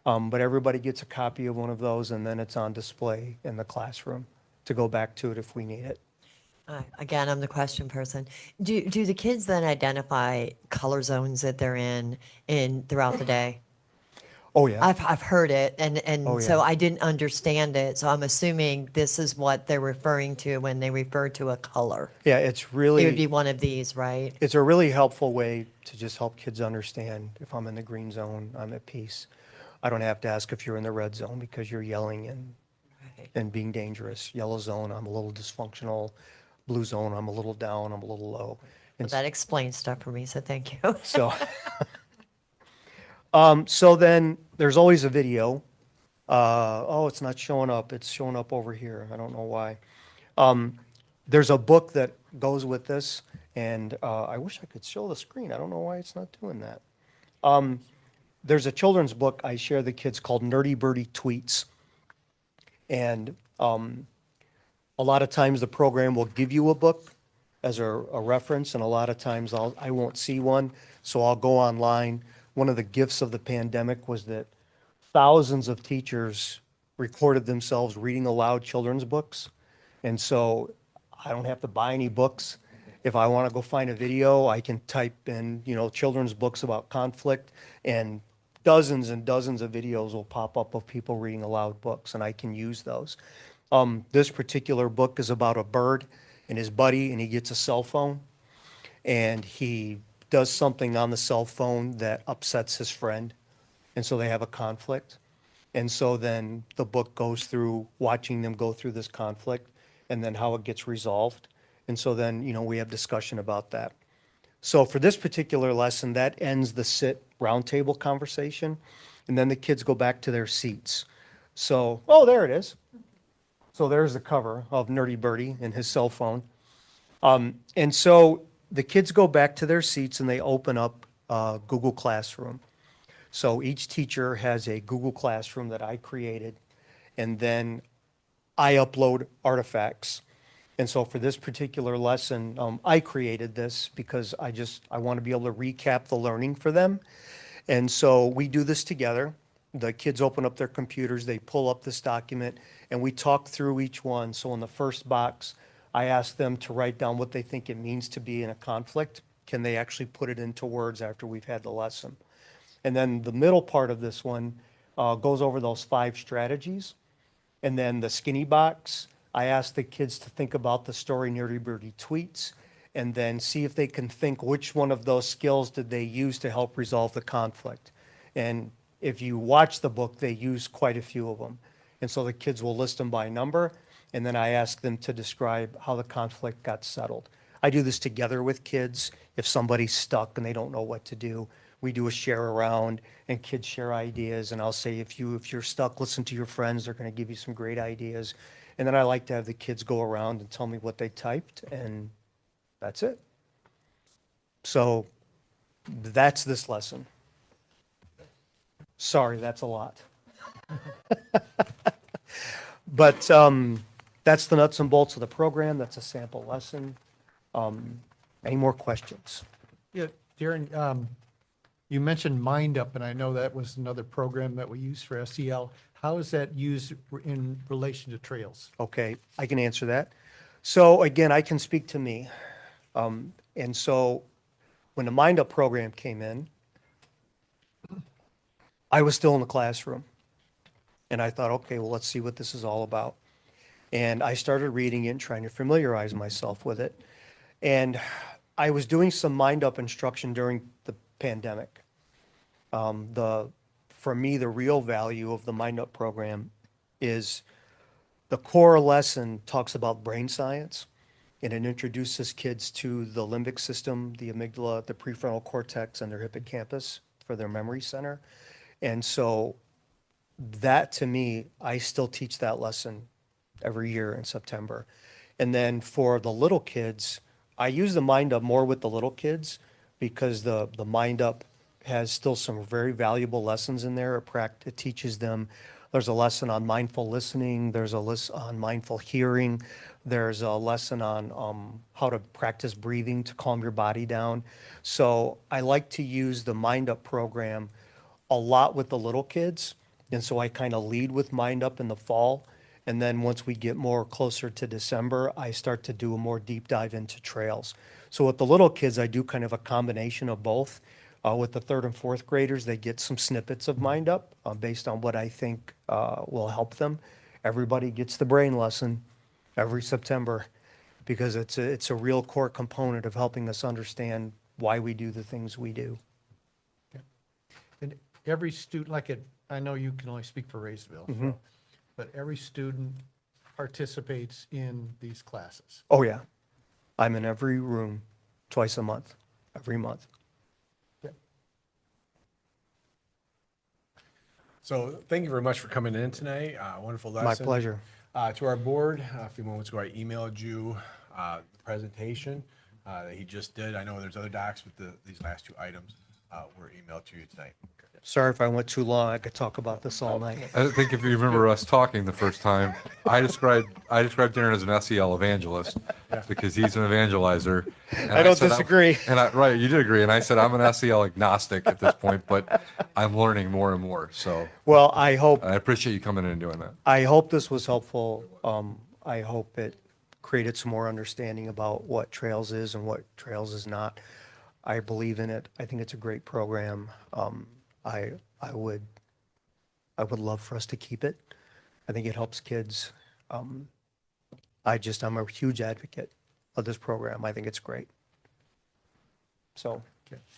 But everybody gets a copy of one of those, and then it's on display in the classroom to go back to it if we need it. Again, I'm the question person. Do the kids then identify color zones that they're in throughout the day? Oh, yeah. I've heard it, and Oh, so yeah. I didn't understand it. So I'm assuming this is what they're referring to when they refer to a color. Yeah, it's It would really, be one of these, right? it's a really helpful way to just help kids understand if I'm in the green zone, I'm at peace. I don't have to ask if you're in the red zone because you're yelling and being dangerous. Yellow zone, I'm a little dysfunctional. Blue zone, I'm a little down, I'm a little low. Well, that explains stuff for me, so thank you. So, so then there's always a video. It's not showing up. It's showing up over here. I don't know why. There's a book that goes with this, and I wish I could show the screen. I don't know why it's not doing that. There's a children's book I share the kids called Nerdy Birdie Tweets. And a lot of times the program will give you a book as a reference, and a lot of times I won't see one, so I'll go online. One of the gifts of the pandemic was that thousands of teachers recorded themselves reading aloud children's books. And so I don't have to buy any books. If I want to go find a video, I can type in, children's books about conflict, and dozens and dozens of videos will pop up of people reading aloud books, and I can use those. This particular book is about a bird and his buddy, and he gets a cell phone, and he does something on the cell phone that upsets his friend, and so they have a conflict. And so then the book goes through watching them go through this conflict and then how it gets resolved. And so then, we have discussion about that. So for this particular lesson, that ends the sit roundtable conversation, and then the kids go back to their seats. So, there it is. So there's the cover of Nerdy Birdie and his cell phone. And so the kids go back to their seats and they open up Google Classroom. So each teacher has a Google Classroom that I created, and then I upload artifacts. And so for this particular lesson, I created this because I want to be able to recap the learning for them. And so we do this together. The kids open up their computers, they pull up this document, and we talk through each one. So in the first box, I ask them to write down what they think it means to be in a conflict. Can they actually put it into words after we've had the lesson? And then the middle part of this one goes over those 5 strategies. And then the skinny box, I ask the kids to think about the story Nerdy Birdie Tweets, and then see if they can think which one of those skills did they use to help resolve the conflict. And if you watch the book, they use quite a few of them. And so the kids will list them by number, and then I ask them to describe how the conflict got settled. I do this together with kids. If somebody's stuck and they don't know what to do, we do a share around, and kids share ideas. And I'll say, if you're stuck, listen to your friends. They're going to give you some great ideas. And then I like to have the kids go around and tell me what they typed, and that's it. So that's this lesson. Sorry, that's a lot. But that's the nuts and bolts of the program. That's a sample lesson. Any more questions? Yeah, Darren, you mentioned Mind Up, and I know that was another program that we use for SEL. How is that used in relation to trails? Okay, I can answer that. So again, I can speak to me. And so when the Mind Up program came in, I was still in the classroom. And I thought, okay, well, let's see what this is all about. And I started reading it and trying to familiarize myself with it. And I was doing some Mind Up instruction during the pandemic. For me, the real value of the Mind Up program is the core lesson talks about brain science, and it introduces kids to the limbic system, the amygdala, the prefrontal cortex, and their hippocampus for their memory center. And so that, to me, I still teach that lesson every year in September. And then for the little kids, I use the Mind Up more with the little kids because the Mind Up has still some very valuable lessons in there. It teaches them. There's a lesson on mindful listening. There's a lesson on mindful hearing. There's a lesson on how to practice breathing to calm your body down. So I like to use the Mind Up program a lot with the little kids. And so I kind of lead with Mind Up in the fall. And then once we get more closer to December, I start to do a more deep dive into trails. So with the little kids, I do kind of a combination of both. With the 3rd and 4th graders, they get some snippets of Mind Up based on what I think will help them. Everybody gets the brain lesson every September because it's a real core component of helping us understand why we do the things we do. And every student, I know you can only speak for Raysville, Mhm. but every student participates in these classes. Oh, yeah. I'm in every room twice a month, every month. So thank you very much for coming in tonight. Wonderful lesson. My pleasure. To our board, a few moments ago, I emailed you the presentation that he just did. I know there's other docs, but these last 2 items were emailed to you tonight. Sorry if I went too long. I could talk about this all night. I think if you remember us talking the first time, I described Darren as an SEL evangelist because he's an evangelizer. And I don't said disagree. Right, you did agree. And I said, I'm an SEL agnostic at this point, but I'm learning more and more. So, well, I appreciate you coming in and doing that. I hope this was helpful. I hope it created some more understanding about what Trails is and what Trails is not. I believe in it. I think it's a great program. I would love for us to keep it. I think it helps kids. I'm a huge advocate of this program. I think it's great. So,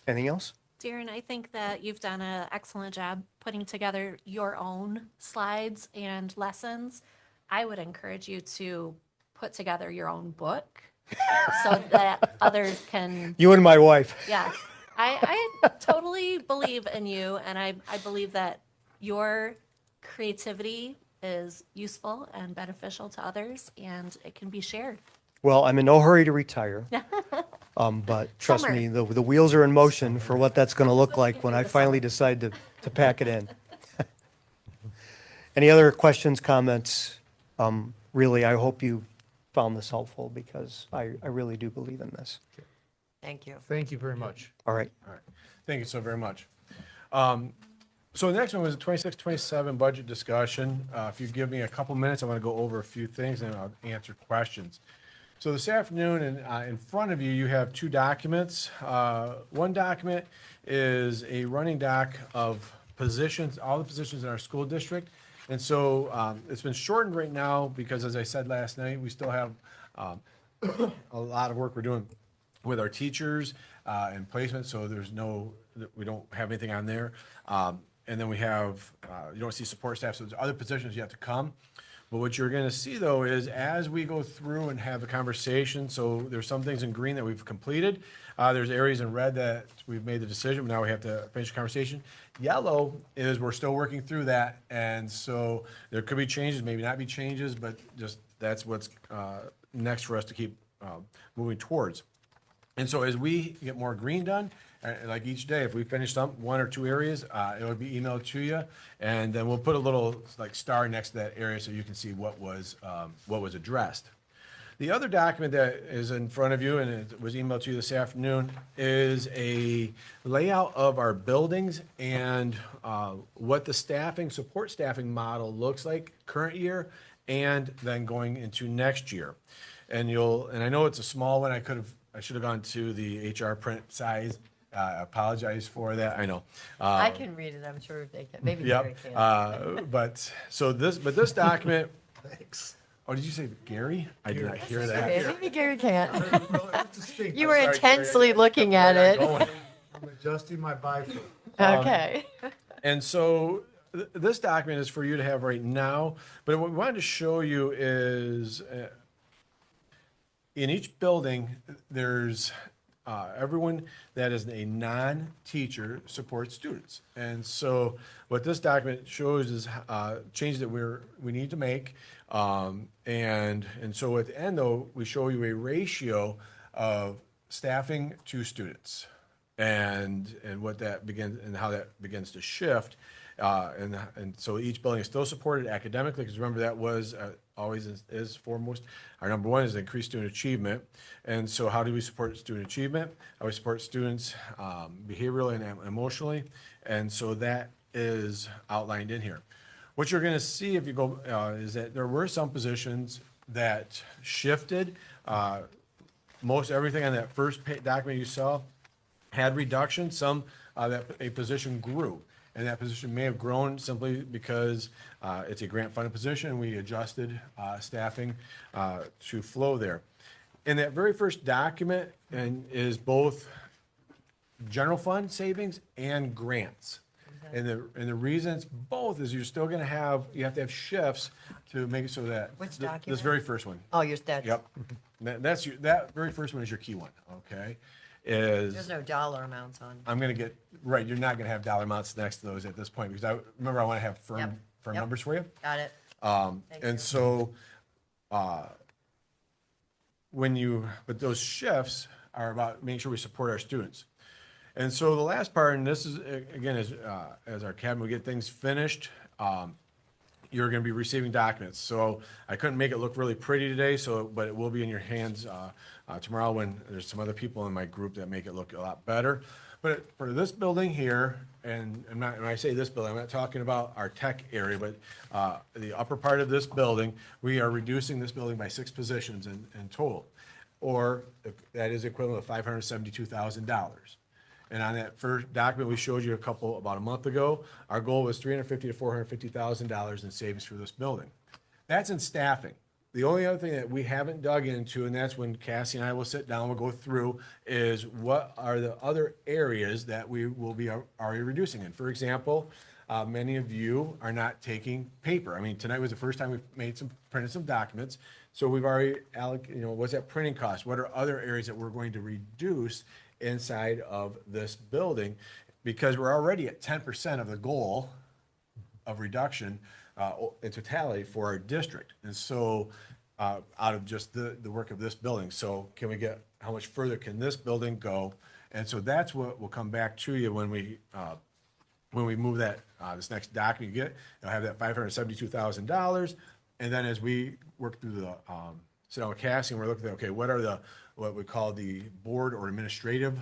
anything else? Darren, I think that you've done an excellent job putting together your own slides and lessons. I would encourage you to put together your own book so that others can. You and my wife. Yeah. I totally believe in you, and I believe that your creativity is useful and beneficial to others, and it can be shared. Well, I'm in no hurry to retire. But trust me, the wheels are in motion for what that's going to look like when I finally decide to pack it in. Any other questions, comments? Really, I hope you found this helpful because I really do believe in this. Thank you. Thank you very much. All right. All right. Thank you so very much. So the next one was the 26-27 budget discussion. If you give me a couple minutes, I want to go over a few things and I'll answer questions. So this afternoon, in front of you, you have 2 documents. One document is a running doc of positions, all the positions in our school district. And so it's been shortened right now because, as I said last night, we still have a lot of work we're doing with our teachers and placement. So we don't have anything on there. And then we have, you don't see support staff, so there's other positions you have to come. But what you're going to see though is as we go through and have a conversation, so there's some things in green that we've completed. There's areas in red that we've made the decision, but now we have to finish the conversation. Yellow is we're still working through that. And so there could be changes, maybe not be changes, but just that's what's next for us to keep moving towards. And so as we get more green done, like each day, if we finish one or two areas, it will be emailed to you, and then we'll put a little like star next to that area so you can see what was addressed. The other document that is in front of you, and it was emailed to you this afternoon, is a layout of our buildings and what the support staffing model looks like current year and then going into next year. And I know it's a small one. I should have gone to the HR print size. I apologize for that. I know. I can read it. I'm sure they can. Maybe Gary Yep. can. But this document. Thanks. Oh, did you say Gary? I did not hear that. Okay, maybe Gary can't. You were Sorry, intensely Gary. looking at it. I'm adjusting my bifocals. Okay. And so this document is for you to have right now. But what we wanted to show you is in each building, there's everyone that is a non-teacher supports students. And so what this document shows is changes that we need to make. And so at the end, though, we show you a ratio of staffing to students and what that begins and how that begins to shift. And so each building is still supported academically, because remember that was always is foremost. Our number one is increased student achievement. And so how do we support student achievement? How we support students behaviorally and emotionally. And so that is outlined in here. What you're going to see if you go is that there were some positions that shifted. Most everything on that first document you saw had reduction. Some that a position grew. And that position may have grown simply because it's a grant-funded position. We adjusted staffing to flow there. In that very first document is both general fund savings and grants. And the reason it's both is you're still going to have shifts to make it so that Which this document? very first one. Oh, your stats. Yep. That very first one is your key one. Okay. There's no dollar amounts on. I'm going to get, right, you're not going to have dollar amounts next to those at this point, because I want to have firm Yep. numbers for you. Got it. And so, but those shifts are about making sure we support our students. And so the last part, and this is, again, as our academy, we get things finished, you're going to be receiving documents. So I couldn't make it look really pretty today, but it will be in your hands tomorrow when there's some other people in my group that make it look a lot better. But for this building here, and when I say this building, I'm not talking about our tech area, but the upper part of this building, we are reducing this building by 6 positions in total, or that is equivalent of $572,000. And on that first document we showed you about a month ago, our goal was $350,000 to $450,000 in savings for this building. That's in staffing. The only other thing that we haven't dug into, and that's when Cassie and I will sit down, we'll go through, is what are the other areas that we will be already reducing in. For example, many of you are not taking paper. I mean, tonight was the first time we've printed some documents. So we've already allocated, what's that printing cost? What are other areas that we're going to reduce inside of this building? Because we're already at 10% of the goal of reduction in totality for our district. And so out of just the work of this building. So can we get, how much further can this building go? And so that's what will come back to you when we move that, this next document you get, you'll have that $572,000. And then as we work through the, sit down with Cassie and we're looking at, okay, what are what we call the board or administrative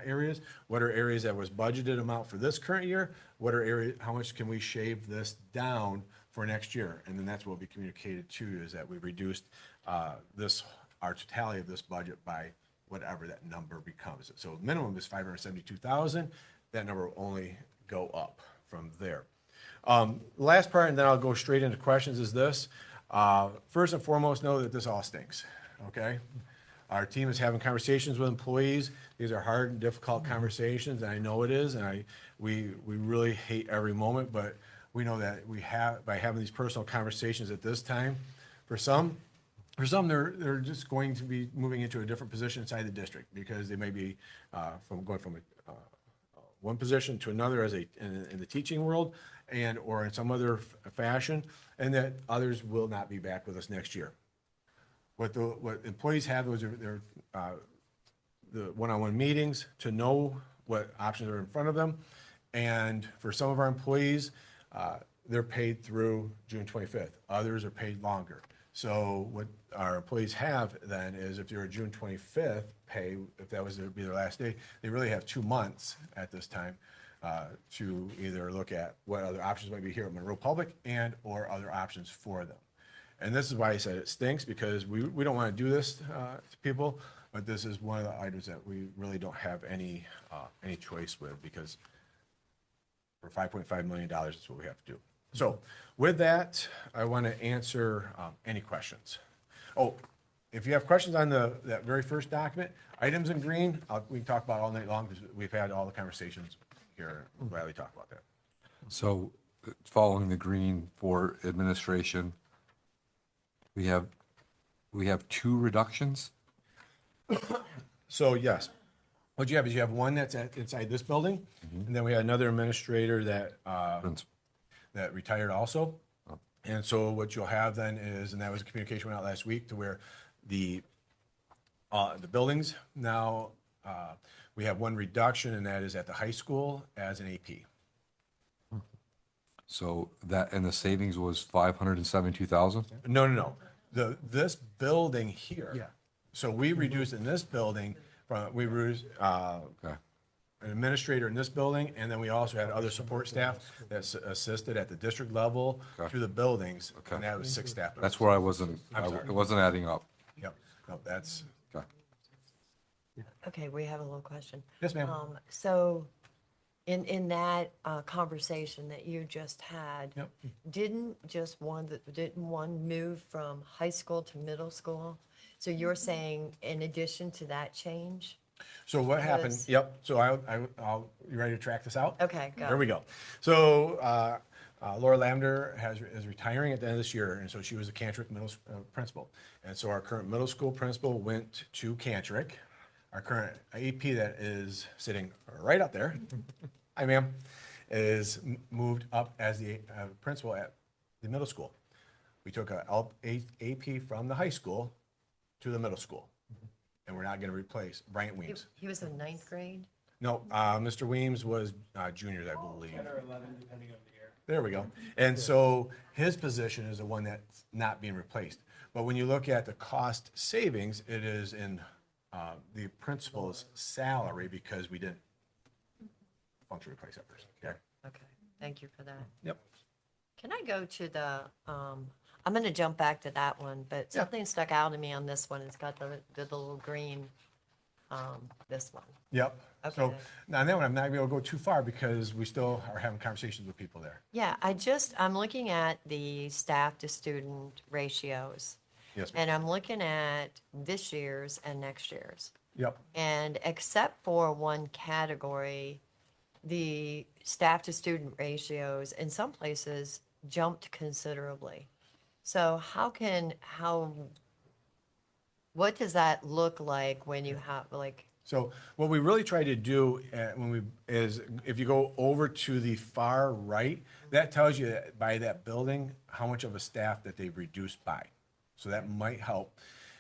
areas? What are areas that was budgeted amount for this current year? What are areas, how much can we shave this down for next year? And then that's what will be communicated to you, is that we reduced our totality of this budget by whatever that number becomes. So minimum is $572,000. That number will only go up from there. Last part, and then I'll go straight into questions, is this. First and foremost, know that this all stinks, okay? Our team is having conversations with employees. These are hard and difficult conversations, and I know it is, and we really hate every moment, but we know that we have, by having these personal conversations at this time, for some, they're just going to be moving into a different position inside the district because they may be going from one position to another in the teaching world or in some other fashion, and that others will not be back with us next year. What employees have is the one-on-one meetings to know what options are in front of them. And for some of our employees, they're paid through June 25th. Others are paid longer. So what our employees have then is if you're a June 25th pay, if that was to be their last day, they really have 2 months at this time to either look at what other options might be here at Monroe Public or other options for them. And this is why I said it stinks, because we don't want to do this to people, but this is one of the items that we really don't have any choice with, because for $5.5 million, that's what we have to do. So with that, I want to answer any questions. Oh, if you have questions on that very first document, items in green, we can talk about all night long because we've had all the conversations here. We'll gladly talk about that. So following the green for administration, we have 2 reductions. So yes, what you have is you have one that's inside this building, and then we had another administrator that retired also. And so what you'll have then is, and that was a communication went out last week, to where the buildings now, we have one reduction, and that is at the high school as an AP. So that, and the savings was 572,000? No. This building here. Yeah. So we reduced in this building we reduced an administrator in this building, and then we also had other support staff that assisted at the district level through the buildings, and that was 6 staff members. That's where it wasn't adding up. Yep. No, that's. Okay, we have a little question. Yes, ma'am. So in that conversation that you just had, Yep. didn't one move from high school to middle school? So you're saying in addition to that change? So what happened? Because- Yep. So I'll. You ready to track this out? Okay, go. There we go. So Laura Lamder is retiring at the end of this year, and so she was a Cantrick middle principal. And so our current middle school principal went to Cantrick. Our current AP that is sitting right up there, hi ma'am, is moved up as the principal at the middle school. We took a AP from the high school to the middle school, and we're not going to replace Bryant Weems. He was in 9th grade? No, Mr. Weems was juniors, I believe. 10 or 11, depending on the year. There we go. And so his position is the one that's not being replaced. But when you look at the cost savings, it is in the principal's salary, because we didn't function replace that person. Okay. Okay, thank you for that. Yep. Can I go to the, I'm going to jump back to that one, but Yeah. something stuck out to me on this one. It's got the little green, this one. Yep. Okay. So now on that one, I'm not going to be able to go too far because we still are having conversations with people there. Yeah, I'm looking at the staff to student ratios. Yes, ma'am. And I'm looking at this year's and next year's. Yep. And except for one category, the staff to student ratios in some places jumped considerably. So what does that look like when you have So what we really try to do is if you go over to the far right, that tells you that by that building how much of a staff that they've reduced by. So that might help.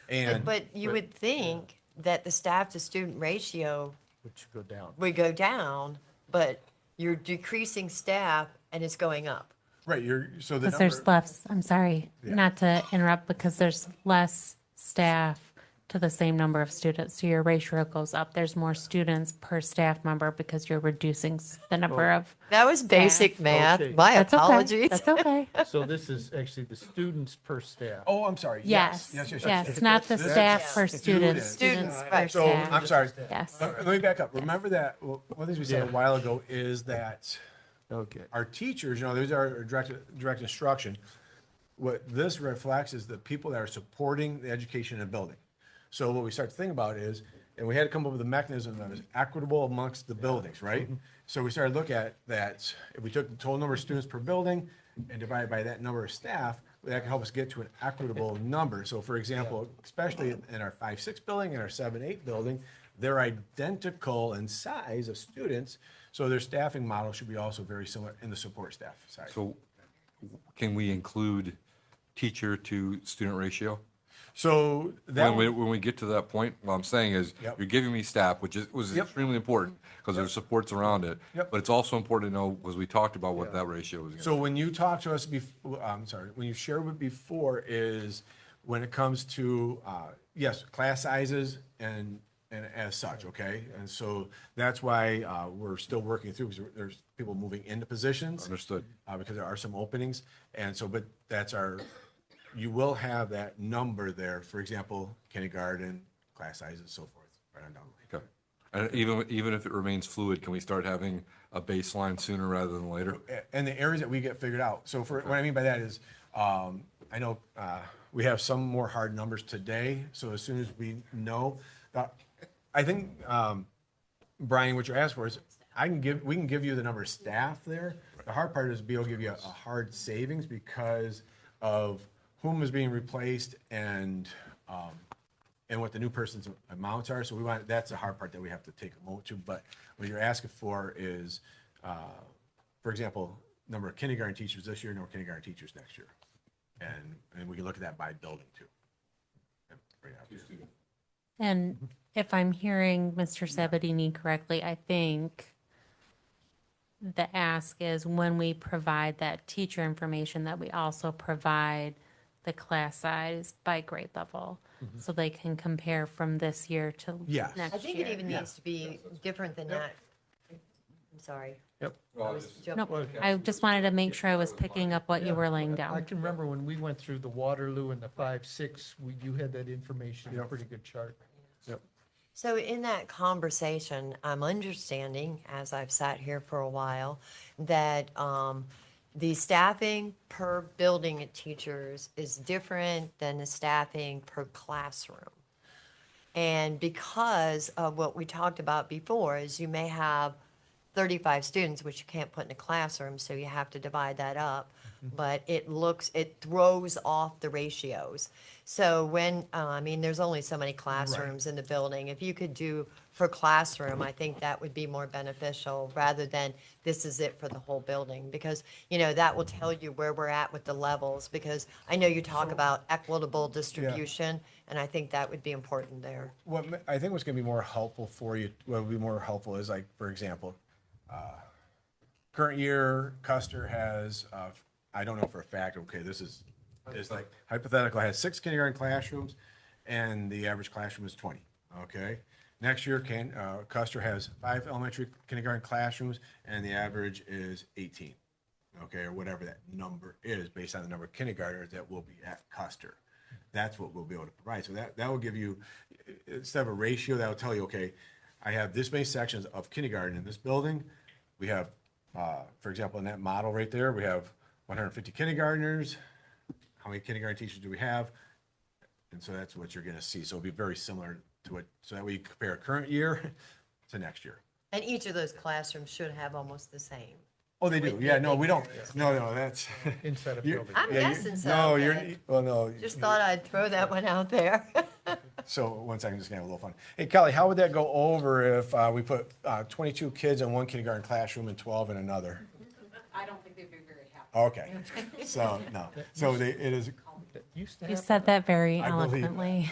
but you would think that the staff to student ratio Which go down. would go down, but you're decreasing staff and it's going up. Right. So the Because there's less, I'm sorry, not to interrupt, because there's less staff to the same number of students. So your ratio goes up. There's more students per staff member because you're reducing the number of. That was basic staff. math. Okay. My That's okay. apologies. That's okay. So this is actually the students per staff. Oh, I'm sorry. Yes, yes, not the staff per student. Students, per right. So staff. I'm sorry. Yes. Let me back up. Remember that one of the things we said a while ago is that Okay. our teachers, these are direct instruction. What this reflects is the people that are supporting the education in the building. So what we start to think about is And we had to come up with a mechanism that was equitable amongst the buildings, right? So we started looking at that, if we took the total number of students per building and divided by that number of staff, that can help us get to an equitable number. So for example, especially in our 5-6 building and our 7-8 building, they're identical in size of students, so their staffing model should be also very similar in the support staff side. So can we include teacher to student ratio? So that When we get to that point, what I'm saying is, Yep. you're giving me staff, was Yep. extremely important, because there's supports around it. Yep. But it's also important to know, because we talked about what that ratio was. So when you talk to us when you share with before is when it comes to, yes, class sizes and as such, okay? And so that's why we're still working through, because there's people moving into positions. Understood. Because there are some openings. And so, but you will have that number there, for example, kindergarten, class sizes, so forth, right on down the line. Okay. And even if it remains fluid, can we start having a baseline sooner rather than later? And the areas that we get figured out. So what I mean by that is, I know we have some more hard numbers today. So as soon as we know, I think, Brian, what you're asking for is, we can give you the number of staff there. The hard part is be able to give you a hard savings because of whom is being replaced and what the new person's amounts are. So that's the hard part that we have to take a moment to. But what you're asking for is, for example, number of kindergarten teachers this year, number of kindergarten teachers next year. And we can look at that by building too. Yep, right after. And if I'm hearing Mr. Sabatini correctly, I think the ask is when we provide that teacher information, that we also provide the class size by grade level, so they can compare from this year to Yes. next year. I think it even needs to be different than that. I'm sorry. Yep. Nope, I just wanted to make sure I was picking up what you were laying I down. can remember when we went through the Waterloo and the 5-6, you had that information in a pretty good chart. Yep. So in that conversation, I'm understanding, as I've sat here for a while, that the staffing per building at teachers is different than the staffing per classroom. And because of what we talked about before, is you may have 35 students, which you can't put in a classroom, so you have to divide that up. But it throws off the ratios. So there's only so many classrooms in the building. If you could do per classroom, I think that would be more beneficial rather than this is it for the whole building. Because, that will tell you where we're at with the levels. Because I know you talk about equitable distribution, and I think that would be important there. I think what's going to be more helpful for you, what would be more helpful is like, for example, current year, Custer has, I don't know for a fact, okay, this is like hypothetical, has 6 kindergarten classrooms and the average classroom is 20, okay? Next year, Custer has 5 elementary kindergarten classrooms and the average is 18, okay, or whatever that number is based on the number of kindergartners that will be at Custer. That's what we'll be able to provide. So that will give you, instead of a ratio, that will tell you, okay, I have this many sections of kindergarten in this building. We have, for example, in that model right there, we have 150 kindergartners. How many kindergarten teachers do we have? And so that's what you're going to see. So it'll be very similar to it, so that we compare current year to next year. And each of those classrooms should have almost the same. Oh, they do. Yeah, no, we don't. No, that's. Inside of you're- building. I'm yeah, guessing so. No, but well, no. Just thought I'd throw that one out there. So one second, just gonna have a little fun. Hey, Kelly, how would that go over if we put 22 kids in one kindergarten classroom and 12 in another? I don't think they'd be very happy. Okay, so, no. So it is, That used to You happen. said that very I believe that. eloquently.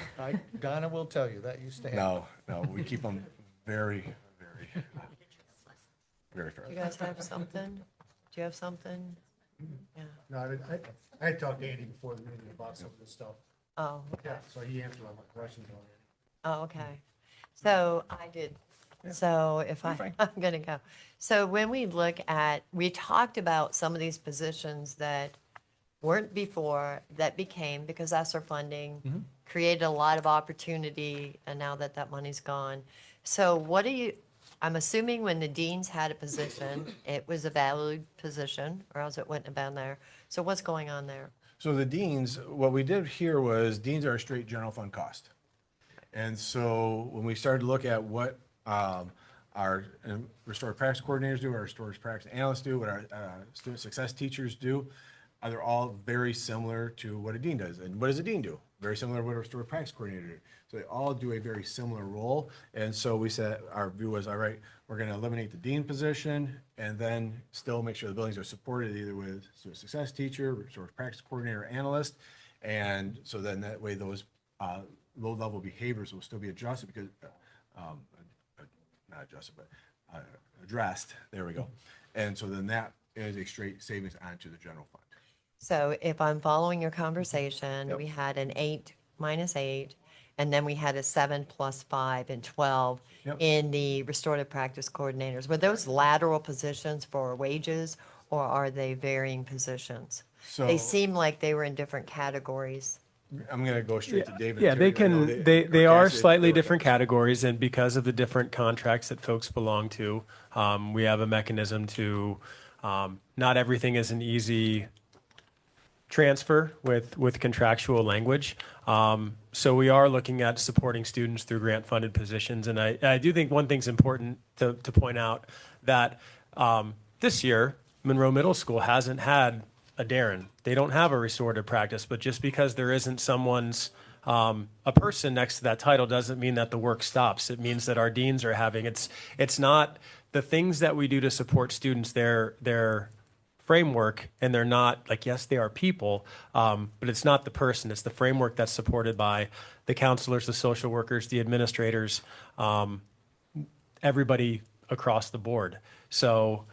Donna will tell you, that used to happen. no, we keep them very, very, very fair. You guys have something? Do you have something? Yeah. No, I talked to Andy before the meeting about some of this stuff. Oh, okay. So he answered all my questions already. Oh, okay. So I did. So if I'm going to go. So when we talked about some of these positions that weren't before, that became, because ESSER funding created a lot of opportunity, and now that money's gone. So I'm assuming when the deans had a position, it was a valued position, or else it wouldn't have been there. So what's going on there? So the deans, what we did here was, deans are a straight general fund cost. And so when we started to look at what our restorative practice coordinators do, our restorative practice analysts do, what our student success teachers do, they're all very similar to what a dean does. And what does a dean do? Very similar to what a restorative practice coordinator do. So they all do a very similar role. And so we said, our view was, all right, we're going to eliminate the dean position and then still make sure the buildings are supported either with student success teacher, restorative practice coordinator, analyst. And so then that way those low-level behaviors will still be adjusted because, not adjusted, but addressed. There we go. And so then that is a straight savings onto the general fund. So if I'm following your conversation, Yep. we had an 8 minus 8, and then we had a 7 plus 5 and 12 Yep. in the restorative practice coordinators. Were those lateral positions for wages, or are they varying positions? They So- seem like they were in different categories. I'm going to go straight to David. Yeah, they Terry. I know can, they or are Cassidy, slightly they were- different categories, and because of the different contracts that folks belong to, we have a mechanism to, not everything is an easy transfer with contractual language. So we are looking at supporting students through grant-funded positions, and I do think one thing's important to point out, that this year, Monroe Middle School hasn't had a Darren. They don't have a restorative practice, but just because there isn't someone's a person next to that title doesn't mean that the work stops. It means that our deans are having, it's not the things that we do to support students, their framework, and they're not, like, yes, they are people, but it's not the person. It's the framework that's supported by the counselors, the social workers, the administrators, everybody across the board. So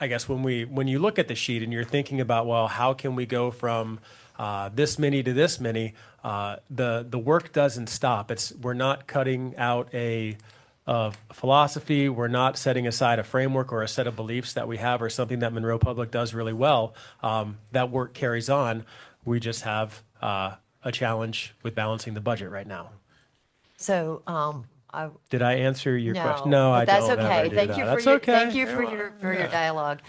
I guess when you look at the sheet and you're thinking about, well, how can we go from this many to this many, the work doesn't stop. We're not cutting out a philosophy. We're not setting aside a framework or a set of beliefs that we have or something that Monroe Public does really well. That work carries on. We just have a challenge with balancing the budget right now. So, Did I answer your no, question? No, but I that's don't okay. ever do Thank that. you for That's your, okay. thank you for your dialogue.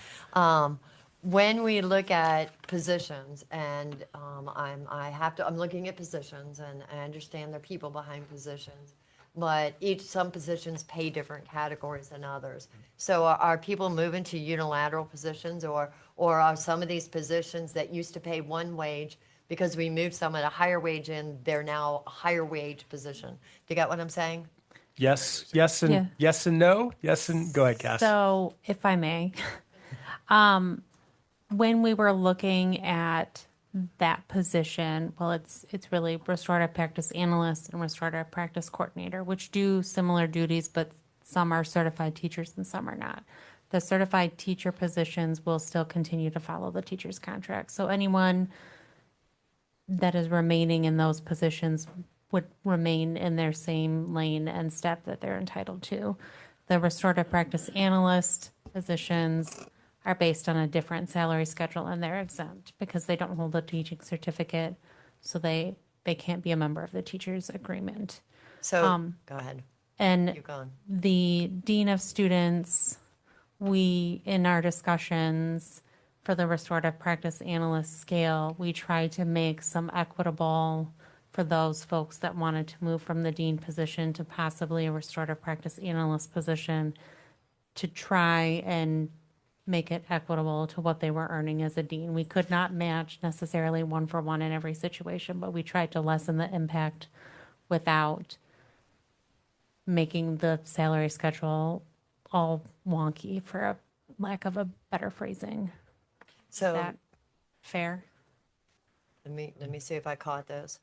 When we look at positions, and I'm looking at positions, and I understand there are people behind positions, but some positions pay different categories than others. So are people moving to unilateral positions, or are some of these positions that used to pay one wage, because we moved some at a higher wage in, they're now a higher wage position? Do you get what I'm saying? Yes and Yeah. yes and no. Yes and go ahead, Cass. So, if I may, when we were looking at that position, well, it's really restorative practice analyst and restorative practice coordinator, which do similar duties, but some are certified teachers and some are not. The certified teacher positions will still continue to follow the teacher's contract. So anyone that is remaining in those positions would remain in their same lane and step that they're entitled to. The restorative practice analyst positions are based on a different salary schedule, and they're exempt because they don't hold a teaching certificate, so they can't be a member of the teachers agreement. So, go ahead. And Keep going. the dean of students, we, in our discussions for the restorative practice analyst scale, we tried to make some equitable for those folks that wanted to move from the dean position to possibly a restorative practice analyst position, to try and make it equitable to what they were earning as a dean. We could not match necessarily one for one in every situation, but we tried to lessen the impact without making the salary schedule all wonky, for a lack of a better phrasing. So Is that fair? let me see if I caught this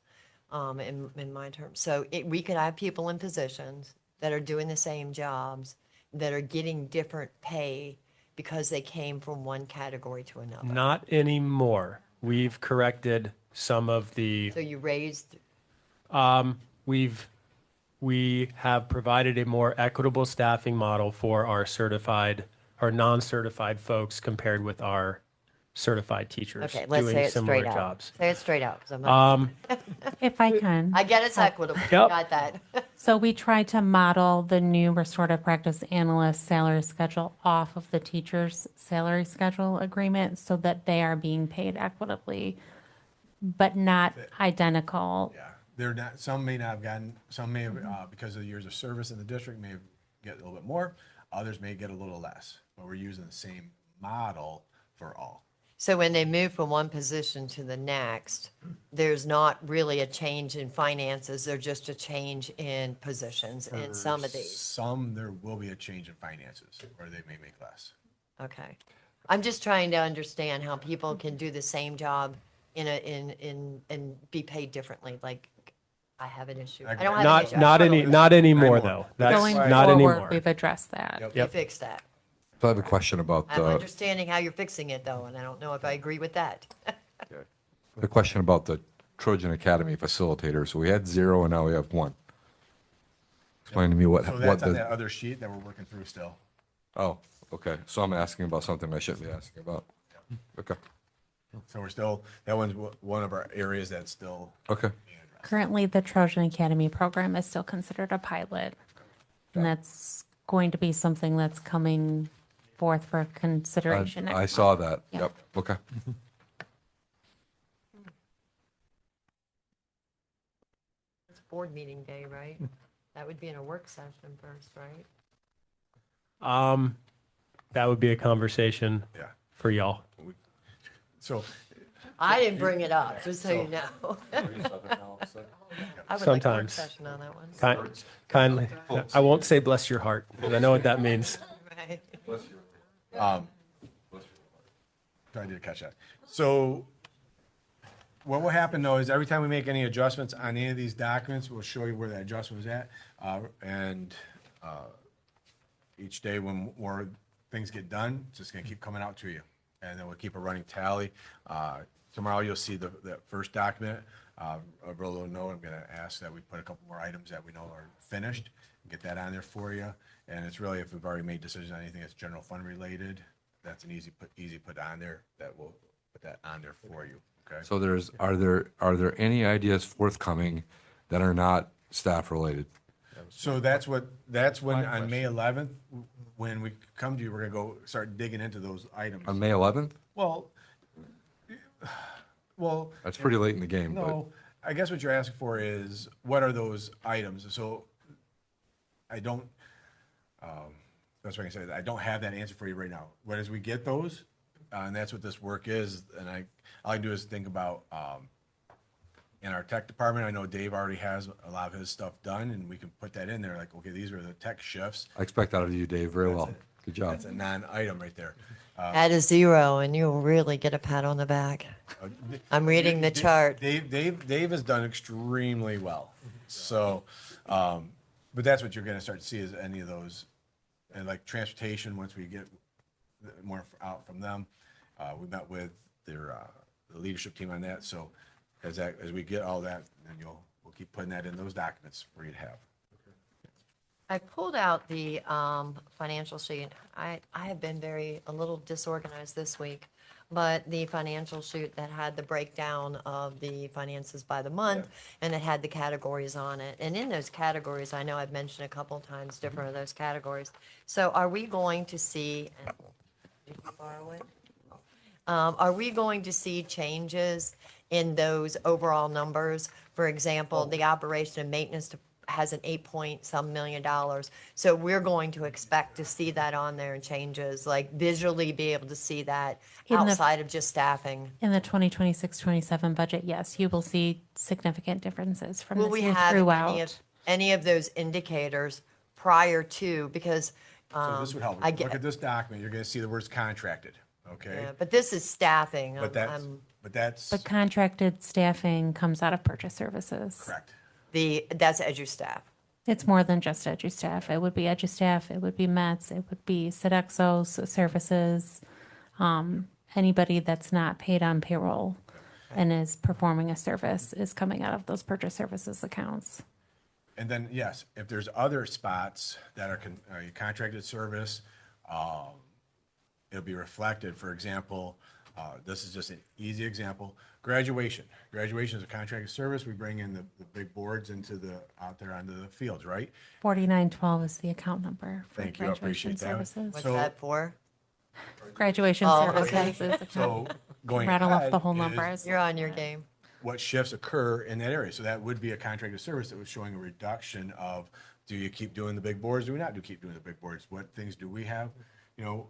in my terms. So we could have people in positions that are doing the same jobs that are getting different pay because they came from one category to another. Not anymore. We've corrected some of the. So you raised. We have provided a more equitable staffing model for our certified or non-certified folks compared with our certified teachers Okay, let's doing say it similar straight out. jobs. Say it straight out, because I'm not. If I can. I get it's equitable. Yep. Got that. So we tried to model the new restorative practice analyst salary schedule off of the teacher's salary schedule agreement so that they are being paid equitably, but not identical. they're not, some may not have gotten, some may have, because of the years of service in the district, may get a little bit more. Others may get a little less, but we're using the same model for all. So when they move from one position to the next, there's not really a change in finances, there's just a change in positions in some of these. Some, there will be a change in finances, or they may make less. Okay. I'm just trying to understand how people can do the same job and be paid differently, like, I have an issue. I don't have an issue. Not anymore, though. That's Going not forward, anymore. we've addressed that. You fixed that. So I have a question about I'm the, understanding how you're fixing it, though, and I don't know if I agree with that. the question about the Trojan Academy facilitator. So we had 0 and now we have 1. Explain to me what, So what that's on the, that other sheet that we're working through still. oh, okay. So I'm asking about something I shouldn't be asking about. Okay, So we're still, that one's one of our areas that's still. okay. Currently, the Trojan Academy program is still considered a pilot. And that's going to be something that's coming forth for consideration. I next saw month. that. Yeah. Yep, okay. It's board meeting day, right? That would be in a work session first, right? That would be a conversation Yeah. for y'all. So. I didn't bring it up, just so you know. I would like a work Sometimes. session on that one. Kindly, I won't say bless your heart, but I know what that means. Right. Trying to catch that. So what will happen though is every time we make any adjustments on any of these documents, we'll show you where that adjustment was at. And each day when more things get done, it's just gonna keep coming out to you. And then we'll keep a running tally. Tomorrow you'll see that first document. A real little note, I'm gonna ask that we put a couple more items that we know are finished, and get that on there for you. And it's really, if we've already made decisions on anything that's general fund related, that's an easy put on there, that will put that on there for you, okay? So are there any ideas forthcoming that are not staff related? So that's when, on May 11th, when we come to you, we're gonna go start digging into those items. On May 11th? Well, That's pretty late in the game, but no, I guess what you're asking for is, what are those items? So I don't, that's what I can say, I don't have that answer for you right now. But as we get those, and that's what this work is, and all I do is think about, in our tech department, I know Dave already has a lot of his stuff done, and we can put that in there, like, okay, these are the tech shifts. I expect that of you, Dave, very well. Good job. That's a non-item right there. Add a 0 and you'll really get a pat on the back. I'm reading the chart. Dave has done extremely well. So, but that's what you're gonna start to see is any of those, and like transportation, once we get more out from them. We met with the leadership team on that, so as we get all that, then we'll keep putting that in those documents for you to have. I pulled out the financial sheet. I have been a little disorganized this week, but the financial sheet that had the breakdown of the finances by the month, and it had the categories on it. And in those categories, I know I've mentioned a couple times different of those categories. So are we going to see, did you borrow it? Are we going to see changes in those overall numbers? For example, the operation and maintenance has an $8 million. So we're going to expect to see that on there and changes, like visually be able to see that outside of just staffing. In the 2026-27 budget, yes, you will see significant differences from Will this we year have throughout. any of those indicators prior to, because So this would help. I Look get, at this document, you're gonna see the words contracted, okay? yeah, but this is staffing. But that's But contracted staffing comes out of purchase services. correct. That's EduStaff. It's more than just EduStaff. It would be EduStaff, it would be METS, it would be Sodexo services, anybody that's not paid on payroll and is performing a service is coming out of those purchase services accounts. And then, yes, if there's other spots that are contracted service, it'll be reflected. For example, this is just an easy example. Graduation. Graduation is a contracted service. We bring in the big boards out there onto the fields, right? 4912 is the account number for Thank you, I graduation appreciate that. services. What's that for? Graduation Oh, services okay. is account. So going Rattle off ahead the whole is numbers. You're on your game. what shifts occur in that area. So that would be a contracted service that was showing a reduction of, do you keep doing the big boards? Do we not keep doing the big boards? What things do we have? You know,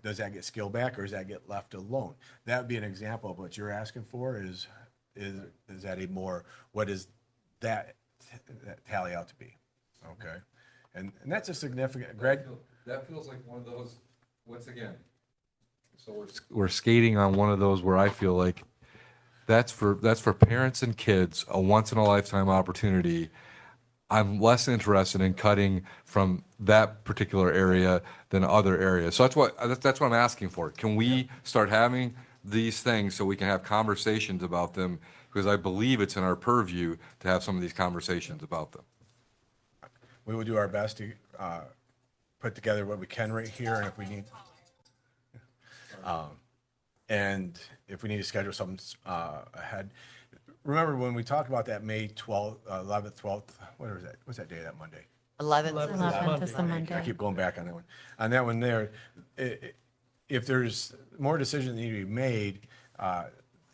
does that get scaled back or does that get left alone? That would be an example of what you're asking for is that a more, what is that tally out to be? Okay. And that's a significant, Greg? That feels like one of those, once again, so we're skating on one of those where I feel like that's for parents and kids, a once in a lifetime opportunity. I'm less interested in cutting from that particular area than other areas. So that's what I'm asking for. Can we start having these things so we can have conversations about them? Because I believe it's in our purview to have some of these conversations about them. We will do our best to put together what we can right here, and if we need, to schedule something ahead. Remember when we talked about that May 12th, 11th, 12th, what was that? What's that day? That Monday? 11th. 11th is the Monday. I keep going back on that one. On that one there, if there's more decisions that need to be made,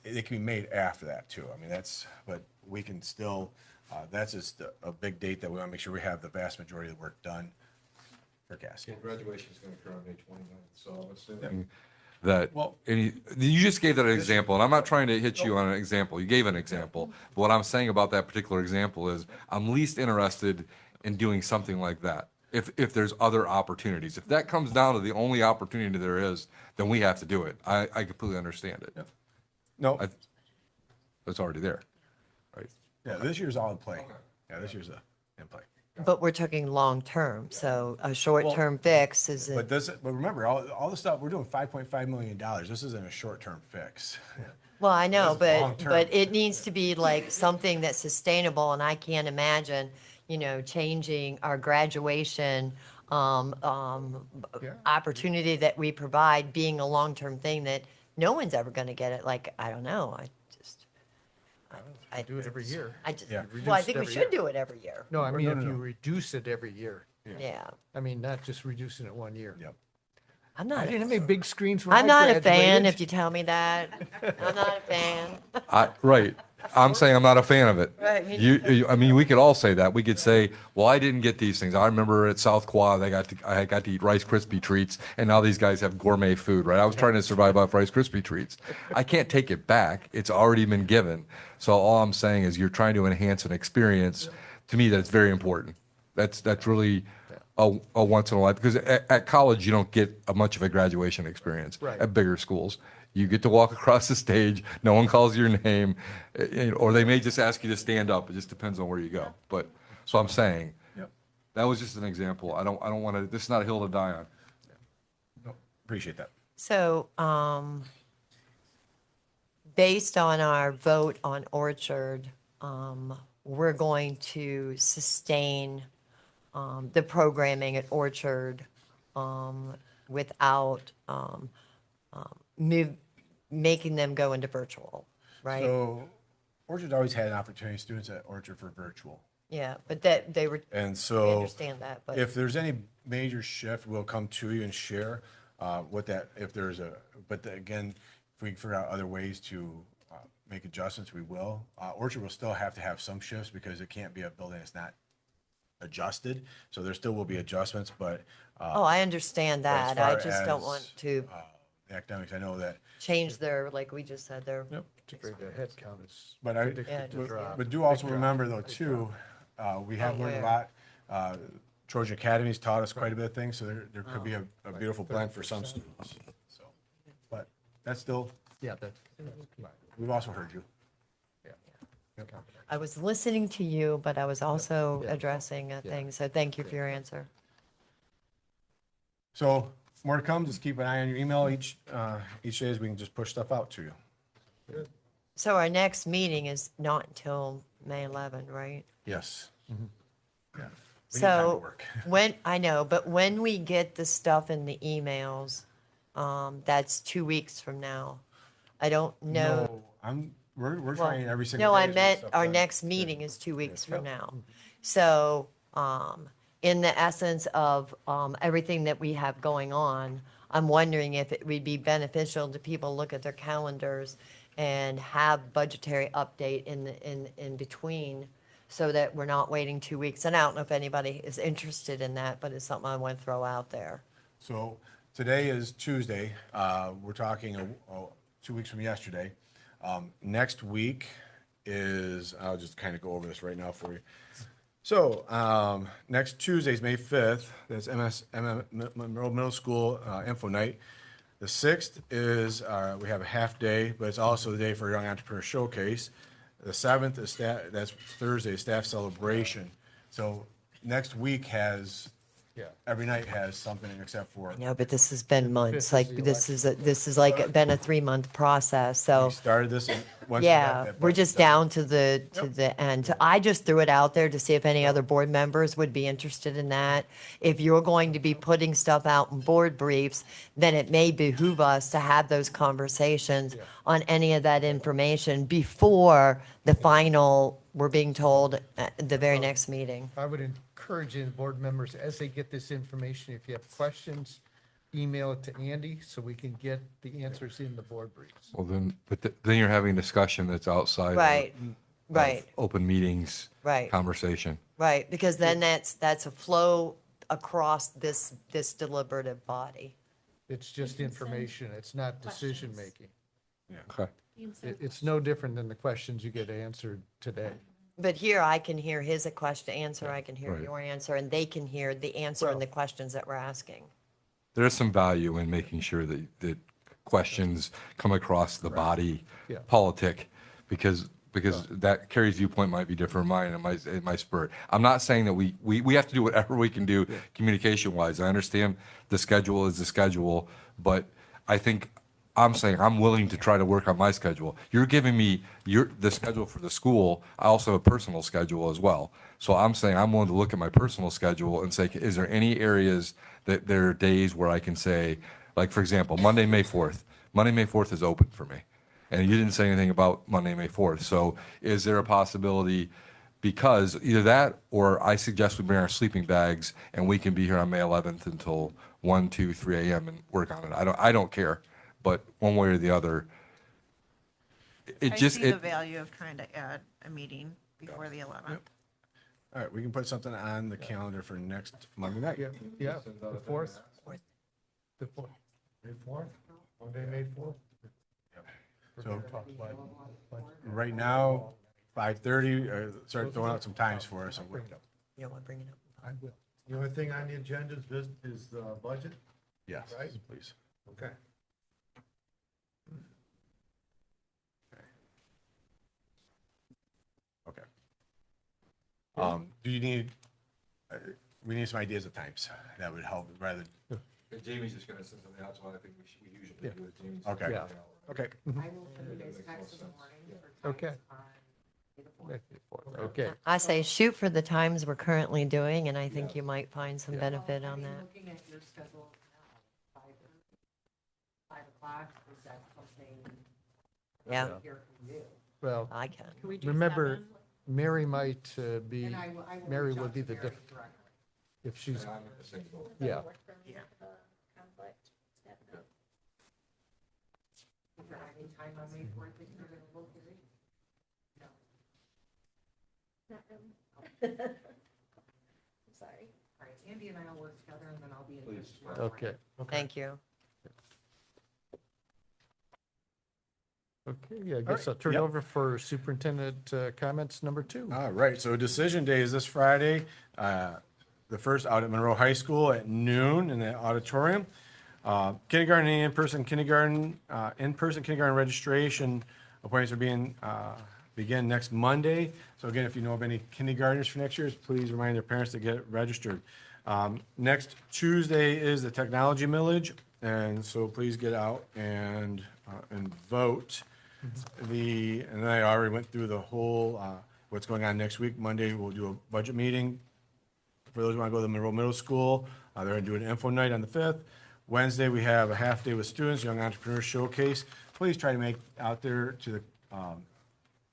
they can be made after that too. I mean, but we can still, that's just a big date that we want to make sure we have the vast majority of the work done for Cascade. Well, graduation is going to occur on May 29th, so I'm assuming that, you just gave that example, and I'm not trying to hit you on an example. You gave an example. But what I'm saying about that particular example is I'm least interested in doing something like that. If there's other opportunities. If that comes down to the only opportunity there is, then we have to do it. I completely understand it. Yep. No. It's already there, right? Yeah, this year's all in play. Yeah, this year's in play. But we're talking long-term, so a short-term fix is, But remember, all the stuff, we're doing $5.5 million. This isn't a short-term fix. well, I know, This is but long-term. it needs to be like something that's sustainable, and I can't imagine, changing our graduation opportunity that we provide being a long-term thing that no one's ever going to get it. Like, I don't know. I Do it every year. Well, I think we should do it every year. No, I mean, if no. you reduce it every year. Yeah. I mean, not just reducing it 1 year. Yep. I'm I not. didn't have any big screens when I I'm not a fan graduated. if you tell me that. I'm not a fan. Right. I'm saying I'm not a fan of it. Right, me I mean, we could all say that. We could say, well, I didn't get these things. I remember at South Quad, I got to eat Rice Krispie treats, and now these guys have gourmet food, right? I was trying to survive off Rice Krispie treats. I can't take it back. It's already been given. So all I'm saying is you're trying to enhance an experience. To me, that's very important. That's really a once in a life, because at college, you don't get much of a graduation experience. Right. At bigger schools. You get to walk across the stage, no one calls your name, or they may just ask you to stand up. It just depends on where you go. But, so I'm saying, Yep. that was just an example. I don't want to, this is not a hill to die on. No, appreciate that. So, based on our vote on Orchard, we're going to sustain the programming at Orchard without making them go into virtual, right? So Orchard's always had an opportunity, students at Orchard, for virtual. Yeah, but that they were. And I so understand that, but if there's any major shift, we'll come to you and share what that, if there's again, if we can figure out other ways to make adjustments, we will. Orchard will still have to have some shifts because it can't be a building that's not adjusted. So there still will be adjustments, but. I understand but as that. I far just don't as, want to the academics, I know that. change their, like we just said, their. Particularly the head count is But predicted to drop. but do also Big drop. remember though too, we have learned a lot. Trojan Academy's taught us quite a bit of things, so there could be a beautiful blend for some students. So, but that's still, Yeah, that's. we've also heard you. I was listening to you, but I was also addressing a thing, so thank you for your answer. So more to come, just keep an eye on your email each day as we can just push stuff out to you. So our next meeting is not until May 11, right? Yes. Yeah. We need time to So work. I know, but when we get the stuff in the emails, that's 2 weeks from now. I don't know. No, we're Well, trying every single No, day. I to get meant stuff our done. next meeting is 2 weeks from now. So, in the essence of everything that we have going on, I'm wondering if it would be beneficial to people look at their calendars and have budgetary update in between so that we're not waiting 2 weeks. And I don't know if anybody is interested in that, but it's something I want to throw out there. So today is Tuesday. We're talking 2 weeks from yesterday. Next week is, I'll just kind of go over this right now for you. So next Tuesday is May 5th. That's Monroe Middle School Info Night. The 6th is, we have a half day, but it's also the day for Young Entrepreneur Showcase. The 7th is that's Thursday, staff celebration. So next week has, every night has something except for. No, but this has been months. Like this is like been a 3-month process. So We started this. and once we got yeah, that we're budget just done. down to the end. So I just threw it out there to see if any other board members would be interested in that. If you're going to be putting stuff out in board briefs, then it may behoove us to have those conversations on any of that information before the final, we're being told, at the very next meeting. I would encourage the board members, as they get this information, if you have questions, email it to Andy so we can get the answers in the board briefs. Well, then, then you're having discussion that's outside of- Right, of right, open meetings. Right. Conversation. right, because then that's a flow across this deliberative body. It's just information. It's not decision-making. Okay. It's no different than the questions you get answered today. But here I can hear his answer, I can hear Right. your answer, and they can hear the answer and the questions that we're asking. There is some value in making sure that questions come across the body Yeah. politic, because that Carrie's viewpoint might be different from mine, and it might spur it. I'm not saying that we have to do whatever we can do communication-wise. I understand the schedule is the schedule, but I think I'm saying I'm willing to try to work on my schedule. You're giving me the schedule for the school. I also have a personal schedule as well. So I'm saying I'm willing to look at my personal schedule and say, is there any areas that there are days where I can say, like, for example, Monday, May 4th. Monday, May 4th is open for me. And you didn't say anything about Monday, May 4th. So is there a possibility, because either that or I suggest we bring our sleeping bags and we can be here on May 11th until 1, 2, 3 a.m. and work on it. I don't care. But one way or the other, I see the value of trying to add a meeting before the 11th. All right, we can put something on the calendar for next Monday night. Yeah, the 4th. The 4th. May 4th? Monday, May 4th? So right now, 5:30, start throwing out some times for us. You don't want to bring it up? I will. The only thing on the agenda is the budget? Yes, Right. please. Okay. Okay. Do you need, we need some ideas of times. That would help rather. Jamie's just going to send something out, so I think we usually do it, Jamie's. Okay. Yeah. Okay. I will send you guys text in the morning for Okay. times on May the 4th. Okay. I say shoot for the times we're currently doing, and I think you might find some benefit on that. Looking at your schedule now, 5 o'clock, is that something? Yeah. Hear from you? Well, I can. Can we do remember, 7? Mary might be, And I will Mary reach will out be to the Mary diff, directly. if she's, I'm in the same boat. yeah. Is there any time on May 4th that you're going to look at it? No. Sorry. All right, Andy and I will work together and then I'll be in touch tomorrow. Okay. Thank you. Okay, I guess right, I'll turn it yep. over for superintendent comments number 2. All right, so decision day is this Friday. The first out at Monroe High School at noon in the auditorium. Kindergarten and in-person kindergarten registration appointments are begin next Monday. So again, if you know of any kindergartners for next year, please remind their parents to get registered. Next Tuesday is the technology millage, and so please get out and vote. And then I already went through the whole, what's going on next week. Monday, we'll do a budget meeting. For those who want to go to the Monroe Middle School, they're going to do an info night on the 5th. Wednesday, we have a half day with students, Young Entrepreneur Showcase. Please try to make out there to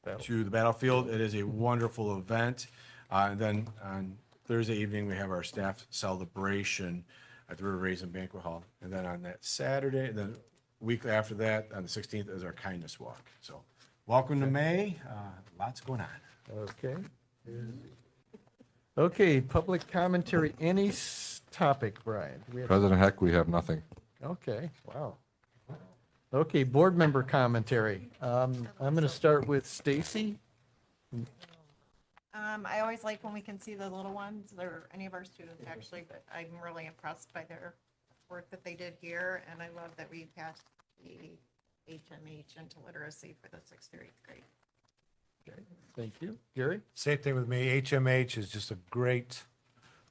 the battlefield. It is a wonderful event. And then on Thursday evening, we have our staff celebration. at the River Raisin Banquet Hall. And then on that Saturday, and then week after that, on the 16th, is our kindness walk. So welcome to May. Lots going on. Okay. Okay, public commentary, any topic, Brian? Do we have- President Heck, we have nothing. Okay, wow. Okay, board member commentary. I'm going to start with Stacy. I always like when we can see the little ones, or any of our students actually, but I'm really impressed by their work that they did here, and I love that we passed the HMH into literacy for the 6th through 8th grade. Okay, thank you. Gary? Same thing with me. HMH is just a great,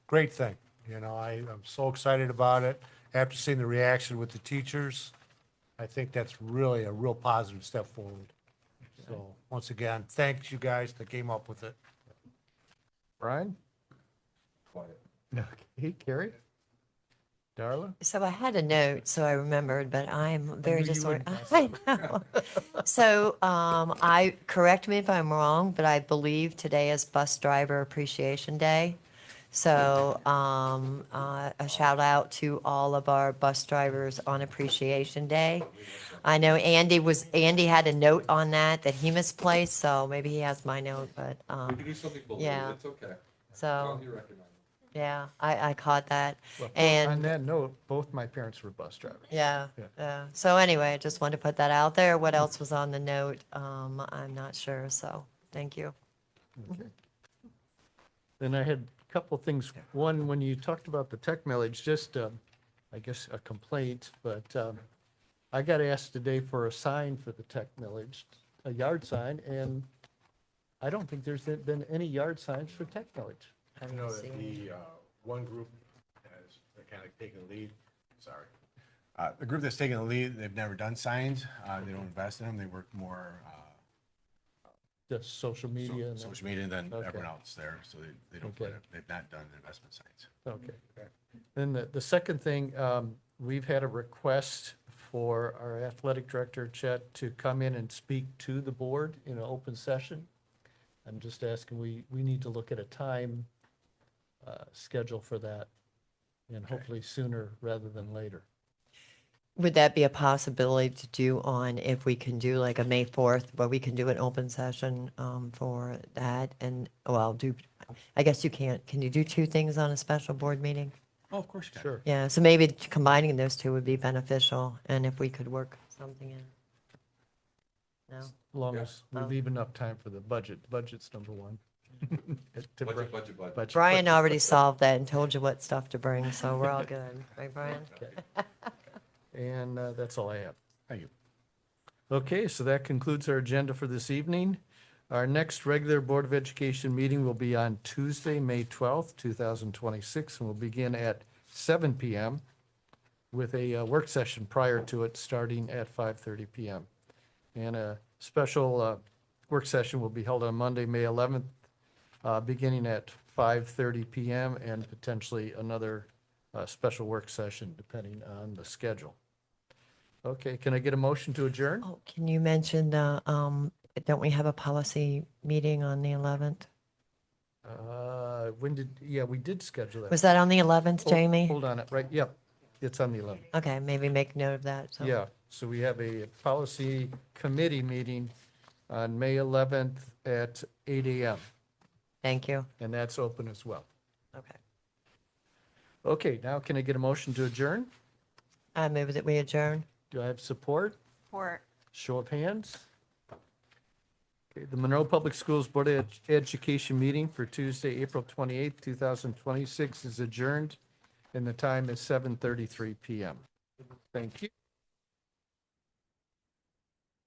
great thing. You know, I'm so excited about it. After seeing the reaction with the teachers, I think that's really a real positive step forward. So, once again, thanks you guys that came up with it. Brian? Okay, Carrie? Darla? So I had a note, so I remembered, but I'm very knew you disoriented. wouldn't I know. So, correct me if I'm wrong, but I believe today is Bus Driver Appreciation Day. So, a shout out to all of our bus drivers on Appreciation Day. I know Andy had a note on that he misplaced, so maybe he has my note, but, We can do something below, yeah. it's okay. So, You recognize it. yeah, I caught that. Well, on And, that note, both my parents were bus drivers. yeah, Yeah. yeah. So anyway, I just wanted to put that out there. What else was on the note? I'm not sure, so, thank you. Okay. Then I had a couple of things. One, when you talked about the tech millage, just, I guess, a complaint, but I got asked today for a sign for the tech millage, a yard sign, and I don't think there's been any yard signs for tech millage. I I don't know see that any. the one group has kind of taken the lead, sorry. The group that's taken the lead, they've never done signs. They don't invest in them. They work more Just social media. and that. social media than Okay. everyone else there, so they don't, Okay. they've not done investment signs. Okay. Then the second thing, we've had a request for our athletic director, Chet, to come in and speak to the board in an open session. I'm just asking, we need to look at a time schedule for that, and hopefully sooner rather than later. Would that be a possibility to do on, if we can do like a May 4th, where we can do an open session for that? And, well, I guess you can't, can you do two things on a special board meeting? Oh, of course you can. Sure. Yeah, so maybe combining those two would be beneficial, and if we could work something in. No? As long as we Oh. leave enough time for the budget. Budget's number one. To bring- Budget. Brian already solved that and told you what stuff to bring, so we're all good, right, Brian? And that's all I have. Thank you. Okay, so that concludes our agenda for this evening. Our next regular Board of Education meeting will be on Tuesday, May 12th, 2026, and will begin at 7 PM with a work session prior to it, starting at 5:30 PM. And a special work session will be held on Monday, May 11th, beginning at 5:30 PM, and potentially another special work session depending on the schedule. Okay, can I get a motion to adjourn? Oh, can you mention, don't we have a policy meeting on the 11th? We did schedule that. Was that on the 11th, Jamie? Hold on, right, yep, it's on the 11th. Okay, maybe make note of that, so. Yeah, so we have a policy committee meeting on May 11th at 8 AM, Thank you. and that's open as well. Okay. Okay, now can I get a motion to adjourn? I move that we adjourn. Do I have support? Support. Show of hands. Okay, the Monroe Public Schools Board of Education meeting for Tuesday, April 28th, 2026 is adjourned, and the time is 7:33 PM. Thank you.